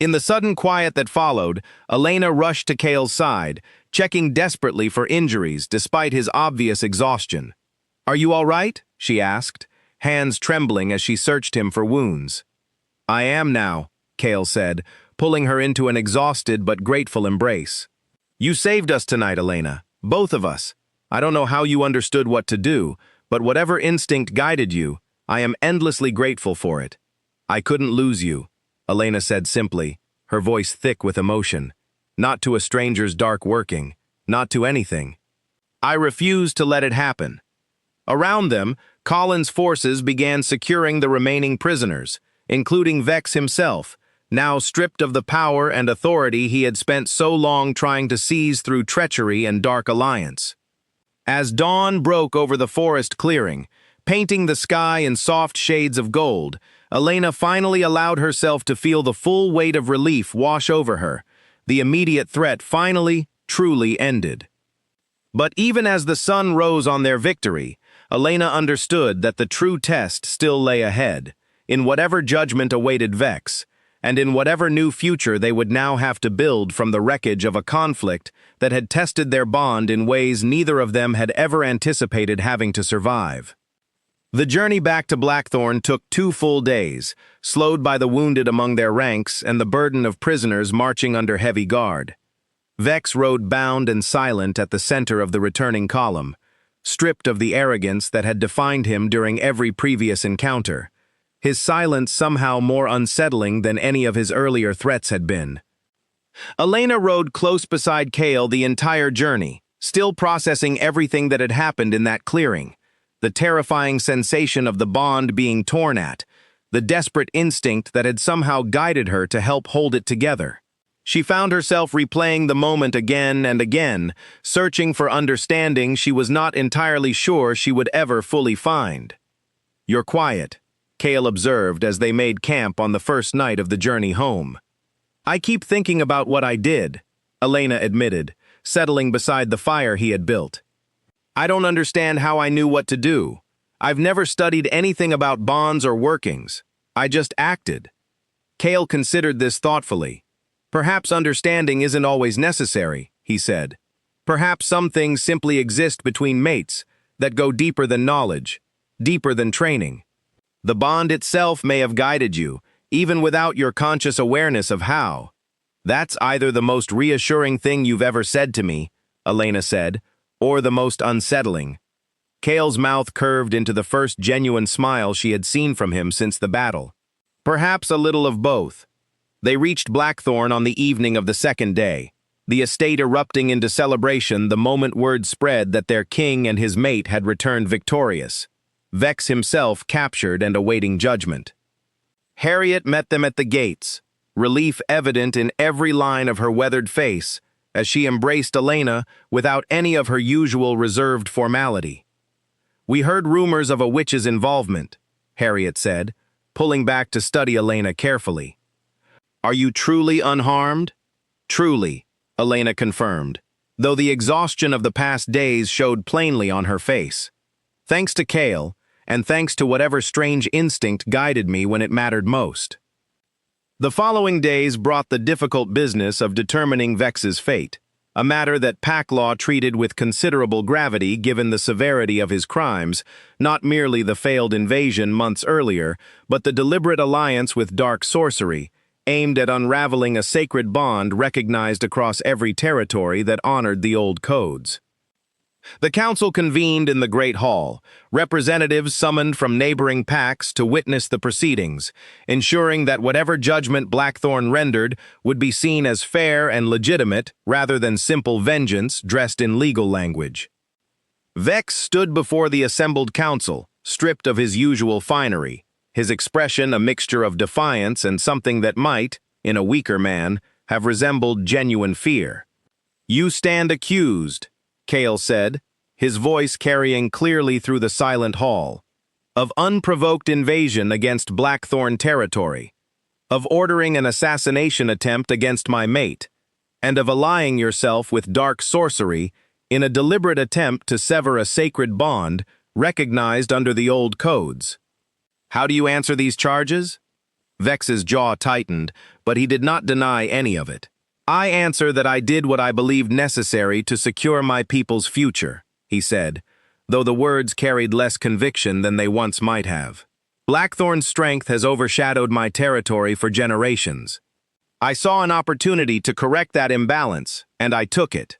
In the sudden quiet that followed, Elena rushed to Kale's side, checking desperately for injuries despite his obvious exhaustion. "Are you all right?" she asked, hands trembling as she searched him for wounds. "I am now," Kale said, pulling her into an exhausted but grateful embrace. "You saved us tonight, Elena, both of us. I don't know how you understood what to do, but whatever instinct guided you, I am endlessly grateful for it." "I couldn't lose you," Elena said simply, her voice thick with emotion. "Not to a stranger's dark working, not to anything. I refused to let it happen." Around them, Colin's forces began securing the remaining prisoners, including Vex himself, now stripped of the power and authority he had spent so long trying to seize through treachery and dark alliance. As dawn broke over the forest clearing, painting the sky in soft shades of gold, Elena finally allowed herself to feel the full weight of relief wash over her. The immediate threat finally, truly ended. But even as the sun rose on their victory, Elena understood that the true test still lay ahead, in whatever judgment awaited Vex, and in whatever new future they would now have to build from the wreckage of a conflict that had tested their bond in ways neither of them had ever anticipated having to survive. The journey back to Blackthorn took 2 full days, slowed by the wounded among their ranks and the burden of prisoners marching under heavy guard. Vex rode bound and silent at the center of the returning column, stripped of the arrogance that had defined him during every previous encounter, his silence somehow more unsettling than any of his earlier threats had been. Elena rode close beside Kale the entire journey, still processing everything that had happened in that clearing. The terrifying sensation of the bond being torn at, the desperate instinct that had somehow guided her to help hold it together. She found herself replaying the moment again and again, searching for understanding she was not entirely sure she would ever fully find. "You're quiet," Kale observed as they made camp on the first night of the journey home. "I keep thinking about what I did," Elena admitted, settling beside the fire he had built. "I don't understand how I knew what to do. I've never studied anything about bonds or workings. I just acted." Kale considered this thoughtfully. "Perhaps understanding isn't always necessary," he said. "Perhaps some things simply exist between mates that go deeper than knowledge, deeper than training. The bond itself may have guided you, even without your conscious awareness of how." "That's either the most reassuring thing you've ever said to me," Elena said, "or the most unsettling." Kale's mouth curved into the first genuine smile she had seen from him since the battle. "Perhaps a little of both." They reached Blackthorn on the evening of the second day, the estate erupting into celebration the moment word spread that their king and his mate had returned victorious, Vex himself captured and awaiting judgment. Harriet met them at the gates, relief evident in every line of her weathered face, as she embraced Elena without any of her usual reserved formality. "We heard rumors of a witch's involvement," Harriet said, pulling back to study Elena carefully. "Are you truly unharmed?" "Truly," Elena confirmed, though the exhaustion of the past days showed plainly on her face. "Thanks to Kale, and thanks to whatever strange instinct guided me when it mattered most." The following days brought the difficult business of determining Vex's fate, a matter that Pack Law treated with considerable gravity given the severity of his crimes, not merely the failed invasion months earlier, but the deliberate alliance with dark sorcery, aimed at unraveling a sacred bond recognized across every territory that honored the old codes. The council convened in the Great Hall, representatives summoned from neighboring packs to witness the proceedings, ensuring that whatever judgment Blackthorn rendered would be seen as fair and legitimate rather than simple vengeance dressed in legal language. Vex stood before the assembled council, stripped of his usual finery, his expression a mixture of defiance and something that might, in a weaker man, have resembled genuine fear. "You stand accused," Kale said, his voice carrying clearly through the silent hall, "of unprovoked invasion against Blackthorn territory, of ordering an assassination attempt against my mate, and of allying yourself with dark sorcery in a deliberate attempt to sever a sacred bond recognized under the old codes. How do you answer these charges?" Vex's jaw tightened, but he did not deny any of it. "I answer that I did what I believed necessary to secure my people's future," he said, though the words carried less conviction than they once might have. "Blackthorn's strength has overshadowed my territory for generations. I saw an opportunity to correct that imbalance, and I took it.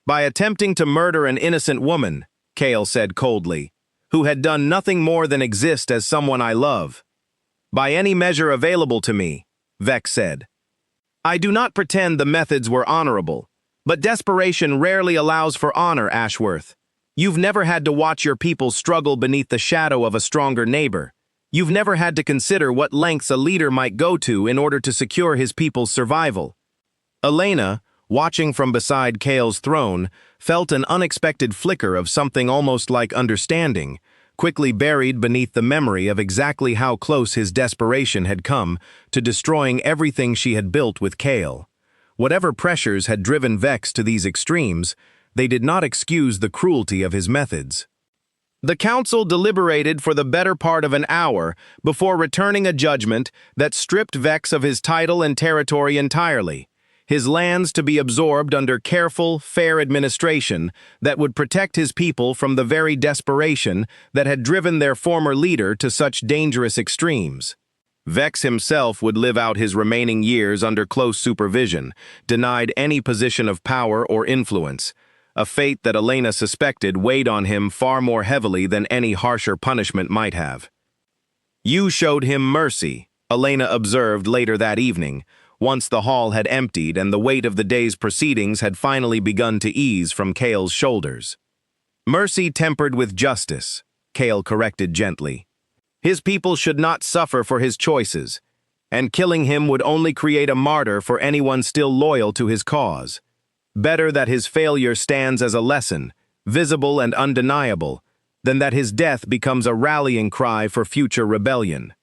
By attempting to murder an innocent woman," Kale said coldly, "who had done nothing more than exist as someone I love. By any measure available to me," Vex said. "I do not pretend the methods were honorable, but desperation rarely allows for honor, Ashworth. You've never had to watch your people struggle beneath the shadow of a stronger neighbor. You've never had to consider what lengths a leader might go to in order to secure his people's survival." Elena, watching from beside Kale's throne, felt an unexpected flicker of something almost like understanding, quickly buried beneath the memory of exactly how close his desperation had come to destroying everything she had built with Kale. Whatever pressures had driven Vex to these extremes, they did not excuse the cruelty of his methods. The council deliberated for the better part of an hour before returning a judgment that stripped Vex of his title and territory entirely, his lands to be absorbed under careful, fair administration that would protect his people from the very desperation that had driven their former leader to such dangerous extremes. Vex himself would live out his remaining years under close supervision, denied any position of power or influence, a fate that Elena suspected weighed on him far more heavily than any harsher punishment might have. "You showed him mercy," Elena observed later that evening, once the hall had emptied and the weight of the day's proceedings had finally begun to ease from Kale's shoulders. "Mercy tempered with justice," Kale corrected gently. "His people should not suffer for his choices, and killing him would only create a martyr for anyone still loyal to his cause. Better that his failure stands as a lesson, visible and undeniable, than that his death becomes a rallying cry for future rebellion."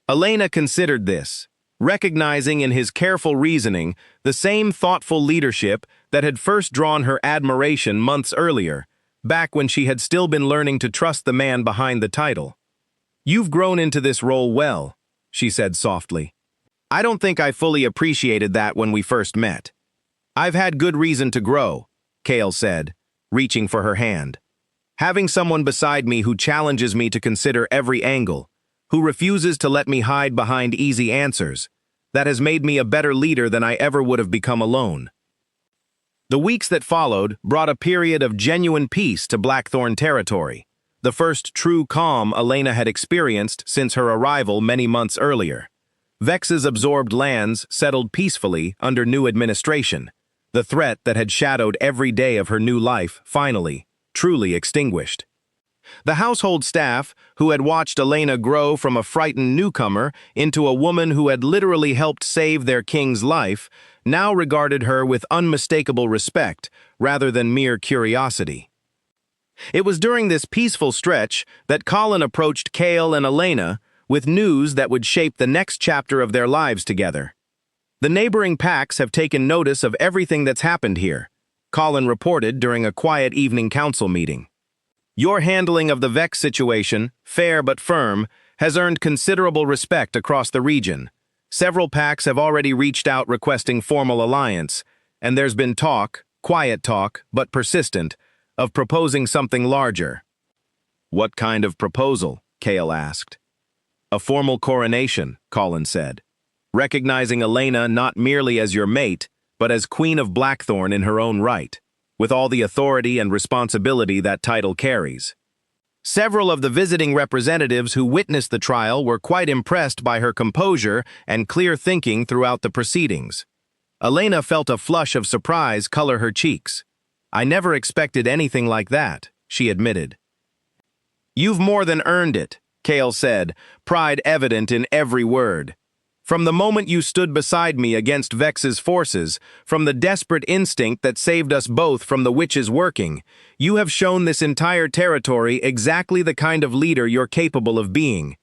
Elena considered this, recognizing in his careful reasoning the same thoughtful leadership that had first drawn her admiration months earlier, back when she had still been learning to trust the man behind the title. "You've grown into this role well," she said softly. "I don't think I fully appreciated that when we first met." "I've had good reason to grow," Kale said, reaching for her hand. "Having someone beside me who challenges me to consider every angle, who refuses to let me hide behind easy answers, that has made me a better leader than I ever would have become alone." The weeks that followed brought a period of genuine peace to Blackthorn territory, the first true calm Elena had experienced since her arrival many months earlier. Vex's absorbed lands settled peacefully under new administration, the threat that had shadowed every day of her new life finally, truly extinguished. The household staff, who had watched Elena grow from a frightened newcomer into a woman who had literally helped save their king's life, now regarded her with unmistakable respect rather than mere curiosity. It was during this peaceful stretch that Colin approached Kale and Elena with news that would shape the next chapter of their lives together. "The neighboring packs have taken notice of everything that's happened here," Colin reported during a quiet evening council meeting. "Your handling of the Vex situation, fair but firm, has earned considerable respect across the region. Several packs have already reached out requesting formal alliance, and there's been talk, quiet talk, but persistent, of proposing something larger." "What kind of proposal?" Kale asked. "A formal coronation," Colin said, "recognizing Elena not merely as your mate, but as Queen of Blackthorn in her own right, with all the authority and responsibility that title carries." Several of the visiting representatives who witnessed the trial were quite impressed by her composure and clear thinking throughout the proceedings. Elena felt a flush of surprise color her cheeks. "I never expected anything like that," she admitted. "You've more than earned it," Kale said, pride evident in every word. From the moment you stood beside me against Vex's forces, from the desperate instinct that saved us both from the witch's working, you have shown this entire territory exactly the kind of leader you're capable of being.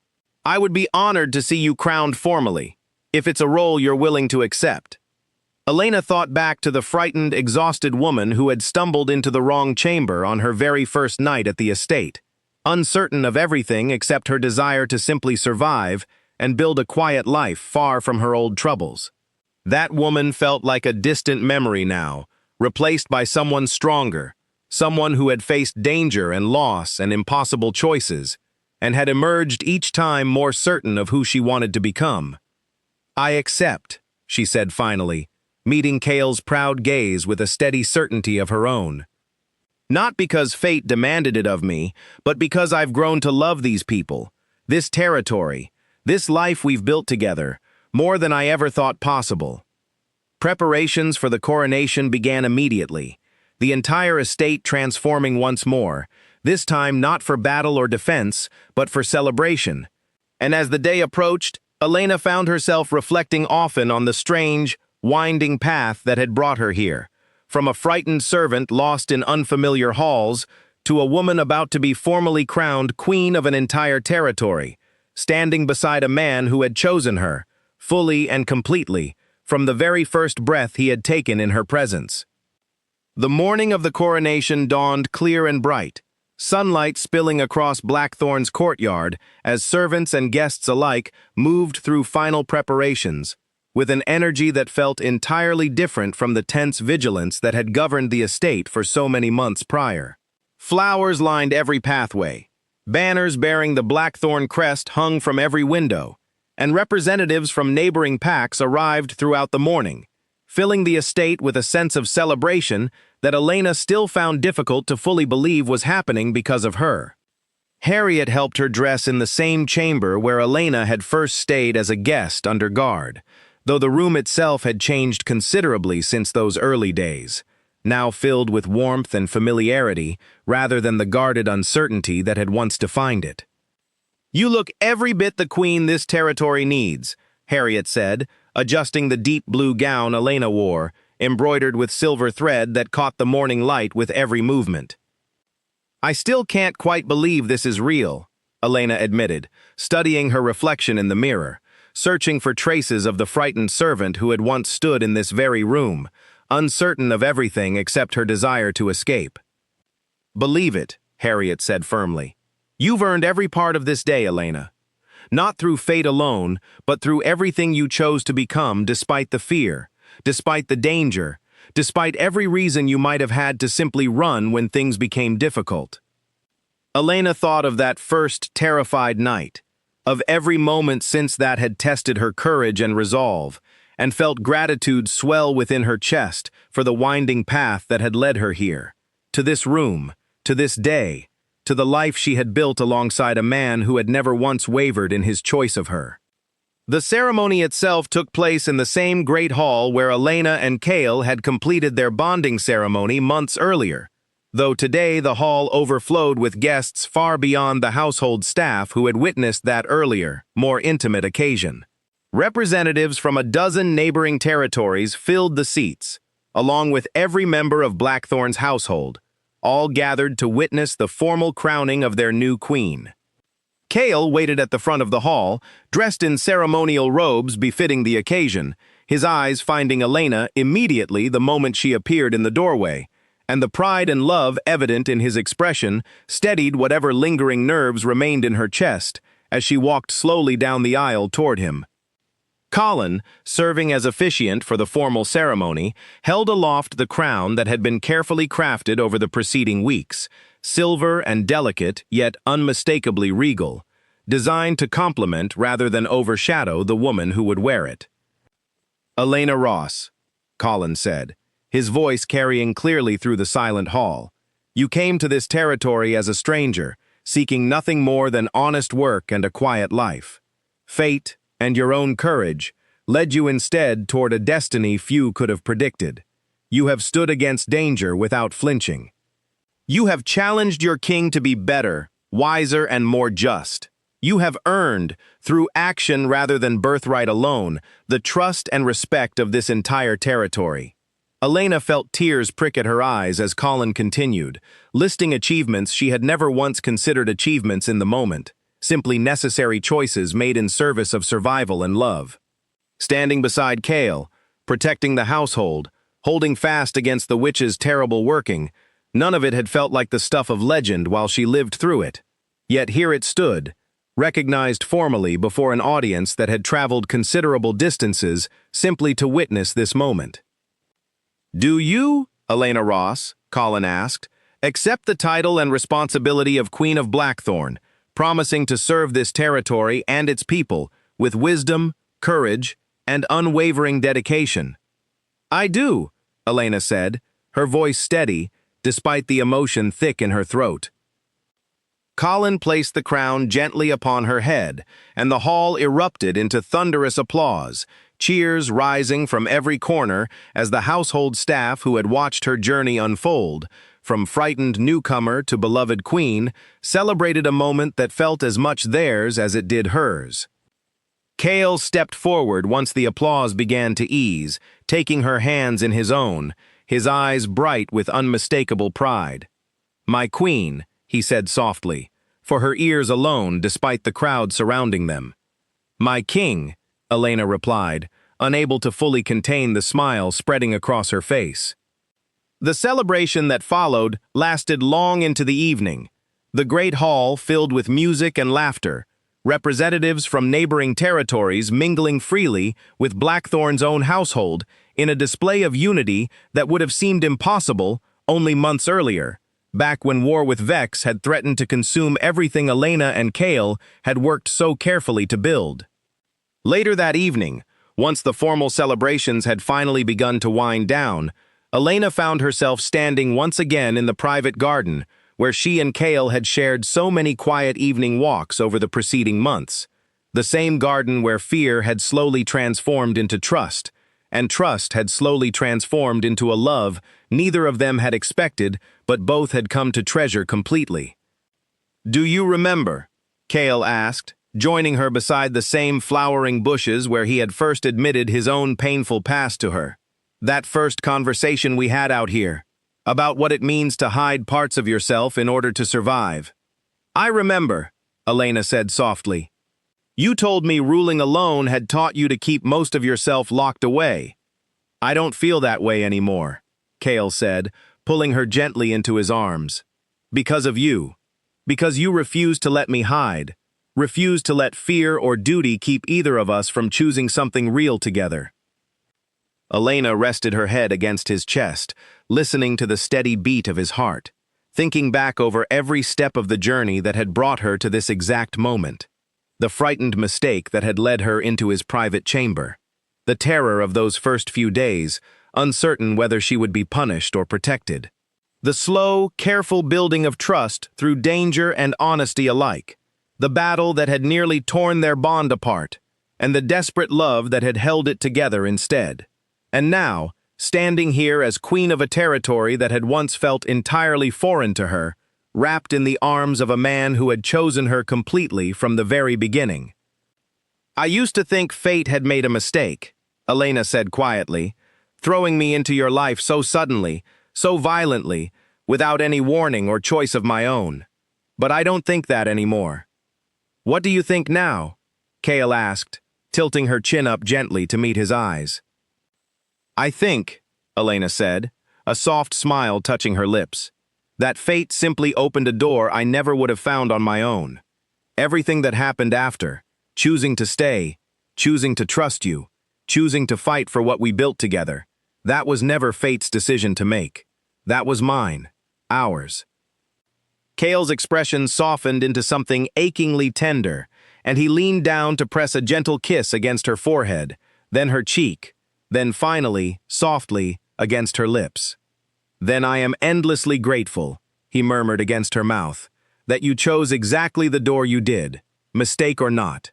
I would be honored to see you crowned formally, if it's a role you're willing to accept." Elena thought back to the frightened, exhausted woman who had stumbled into the wrong chamber on her very first night at the estate, uncertain of everything except her desire to simply survive and build a quiet life far from her old troubles. That woman felt like a distant memory now, replaced by someone stronger, someone who had faced danger and loss and impossible choices, and had emerged each time more certain of who she wanted to become. "I accept," she said finally, meeting Kale's proud gaze with a steady certainty of her own. "Not because fate demanded it of me, but because I've grown to love these people, this territory, this life we've built together, more than I ever thought possible." Preparations for the coronation began immediately, the entire estate transforming once more, this time not for battle or defense, but for celebration. And as the day approached, Elena found herself reflecting often on the strange, winding path that had brought her here, from a frightened servant lost in unfamiliar halls to a woman about to be formally crowned queen of an entire territory, standing beside a man who had chosen her, fully and completely, from the very first breath he had taken in her presence. The morning of the coronation dawned clear and bright, sunlight spilling across Blackthorn's courtyard as servants and guests alike moved through final preparations, with an energy that felt entirely different from the tense vigilance that had governed the estate for so many months prior. Flowers lined every pathway, banners bearing the Blackthorn crest hung from every window, and representatives from neighboring packs arrived throughout the morning, filling the estate with a sense of celebration that Elena still found difficult to fully believe was happening because of her. Harriet helped her dress in the same chamber where Elena had first stayed as a guest under guard, though the room itself had changed considerably since those early days, now filled with warmth and familiarity rather than the guarded uncertainty that had once defined it. "You look every bit the queen this territory needs," Harriet said, adjusting the deep blue gown Elena wore, embroidered with silver thread that caught the morning light with every movement. "I still can't quite believe this is real," Elena admitted, studying her reflection in the mirror, searching for traces of the frightened servant who had once stood in this very room, uncertain of everything except her desire to escape. "Believe it," Harriet said firmly. "You've earned every part of this day, Elena. Not through fate alone, but through everything you chose to become despite the fear, despite the danger, despite every reason you might have had to simply run when things became difficult." Elena thought of that first terrified night, of every moment since that had tested her courage and resolve, and felt gratitude swell within her chest for the winding path that had led her here, to this room, to this day, to the life she had built alongside a man who had never once wavered in his choice of her. The ceremony itself took place in the same great hall where Elena and Kale had completed their bonding ceremony months earlier, though today the hall overflowed with guests far beyond the household staff who had witnessed that earlier, more intimate occasion. Representatives from a dozen neighboring territories filled the seats, along with every member of Blackthorn's household, all gathered to witness the formal crowning of their new queen. Kale waited at the front of the hall, dressed in ceremonial robes befitting the occasion, his eyes finding Elena immediately the moment she appeared in the doorway, and the pride and love evident in his expression steadied whatever lingering nerves remained in her chest as she walked slowly down the aisle toward him. Colin, serving as officiant for the formal ceremony, held aloft the crown that had been carefully crafted over the preceding weeks, silver and delicate, yet unmistakably regal, designed to complement rather than overshadow the woman who would wear it. "Elena Ross," Colin said, his voice carrying clearly through the silent hall, "you came to this territory as a stranger, seeking nothing more than honest work and a quiet life. Fate, and your own courage, led you instead toward a destiny few could have predicted. You have stood against danger without flinching. You have challenged your king to be better, wiser, and more just. You have earned, through action rather than birthright alone, the trust and respect of this entire territory." Elena felt tears prick at her eyes as Colin continued, listing achievements she had never once considered achievements in the moment, simply necessary choices made in service of survival and love. Standing beside Kale, protecting the household, holding fast against the witch's terrible working, none of it had felt like the stuff of legend while she lived through it. Yet here it stood, recognized formally before an audience that had traveled considerable distances simply to witness this moment. "Do you, Elena Ross," Colin asked, "accept the title and responsibility of Queen of Blackthorn, promising to serve this territory and its people with wisdom, courage, and unwavering dedication?" "I do," Elena said, her voice steady, despite the emotion thick in her throat. Colin placed the crown gently upon her head, and the hall erupted into thunderous applause, cheers rising from every corner as the household staff who had watched her journey unfold, from frightened newcomer to beloved queen, celebrated a moment that felt as much theirs as it did hers. Kale stepped forward once the applause began to ease, taking her hands in his own, his eyes bright with unmistakable pride. "My queen," he said softly, for her ears alone despite the crowd surrounding them. "My king," Elena replied, unable to fully contain the smile spreading across her face. The celebration that followed lasted long into the evening, the great hall filled with music and laughter, representatives from neighboring territories mingling freely with Blackthorn's own household in a display of unity that would have seemed impossible only months earlier, back when war with Vex had threatened to consume everything Elena and Kale had worked so carefully to build. Later that evening, once the formal celebrations had finally begun to wind down, Elena found herself standing once again in the private garden where she and Kale had shared so many quiet evening walks over the preceding months, the same garden where fear had slowly transformed into trust, and trust had slowly transformed into a love neither of them had expected but both had come to treasure completely. "Do you remember?" Kale asked, joining her beside the same flowering bushes where he had first admitted his own painful past to her. "That first conversation we had out here, about what it means to hide parts of yourself in order to survive." "I remember," Elena said softly. "You told me ruling alone had taught you to keep most of yourself locked away." "I don't feel that way anymore," Kale said, pulling her gently into his arms. "Because of you. Because you refused to let me hide. Refused to let fear or duty keep either of us from choosing something real together." Elena rested her head against his chest, listening to the steady beat of his heart, thinking back over every step of the journey that had brought her to this exact moment. The frightened mistake that had led her into his private chamber. The terror of those first few days, uncertain whether she would be punished or protected. The slow, careful building of trust through danger and honesty alike. The battle that had nearly torn their bond apart, and the desperate love that had held it together instead. And now, standing here as queen of a territory that had once felt entirely foreign to her, wrapped in the arms of a man who had chosen her completely from the very beginning. "I used to think fate had made a mistake," Elena said quietly, "throwing me into your life so suddenly, so violently, without any warning or choice of my own. But I don't think that anymore." "What do you think now?" Kale asked, tilting her chin up gently to meet his eyes. "I think," Elena said, a soft smile touching her lips, "that fate simply opened a door I never would have found on my own. Everything that happened after, choosing to stay, choosing to trust you, choosing to fight for what we built together, that was never fate's decision to make. That was mine, ours." Kale's expression softened into something achingly tender, and he leaned down to press a gentle kiss against her forehead, then her cheek, then finally, softly, against her lips. "Then I am endlessly grateful," he murmured against her mouth, "that you chose exactly the door you did, mistake or not."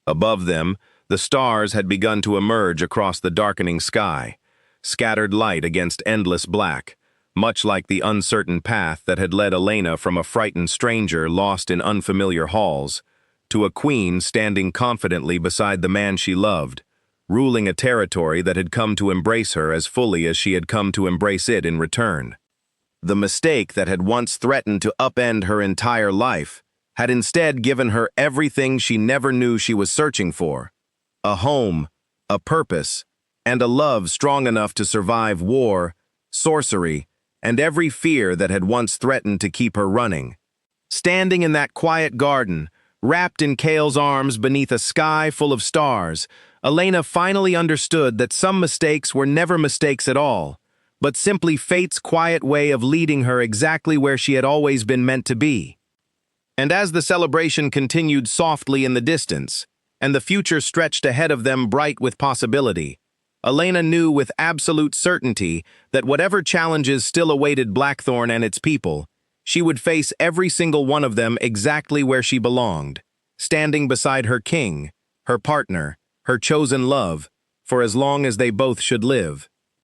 Above them, the stars had begun to emerge across the darkening sky, scattered light against endless black, much like the uncertain path that had led Elena from a frightened stranger lost in unfamiliar halls to a queen standing confidently beside the man she loved, ruling a territory that had come to embrace her as fully as she had come to embrace it in return. The mistake that had once threatened to upend her entire life had instead given her everything she never knew she was searching for: a home, a purpose, and a love strong enough to survive war, sorcery, and every fear that had once threatened to keep her running. Standing in that quiet garden, wrapped in Kale's arms beneath a sky full of stars, Elena finally understood that some mistakes were never mistakes at all, but simply fate's quiet way of leading her exactly where she had always been meant to be. And as the celebration continued softly in the distance, and the future stretched ahead of them bright with possibility, Elena knew with absolute certainty that whatever challenges still awaited Blackthorn and its people, she would face every single one of them exactly where she belonged, standing beside her king, her partner, her chosen love, for as long as they both should live.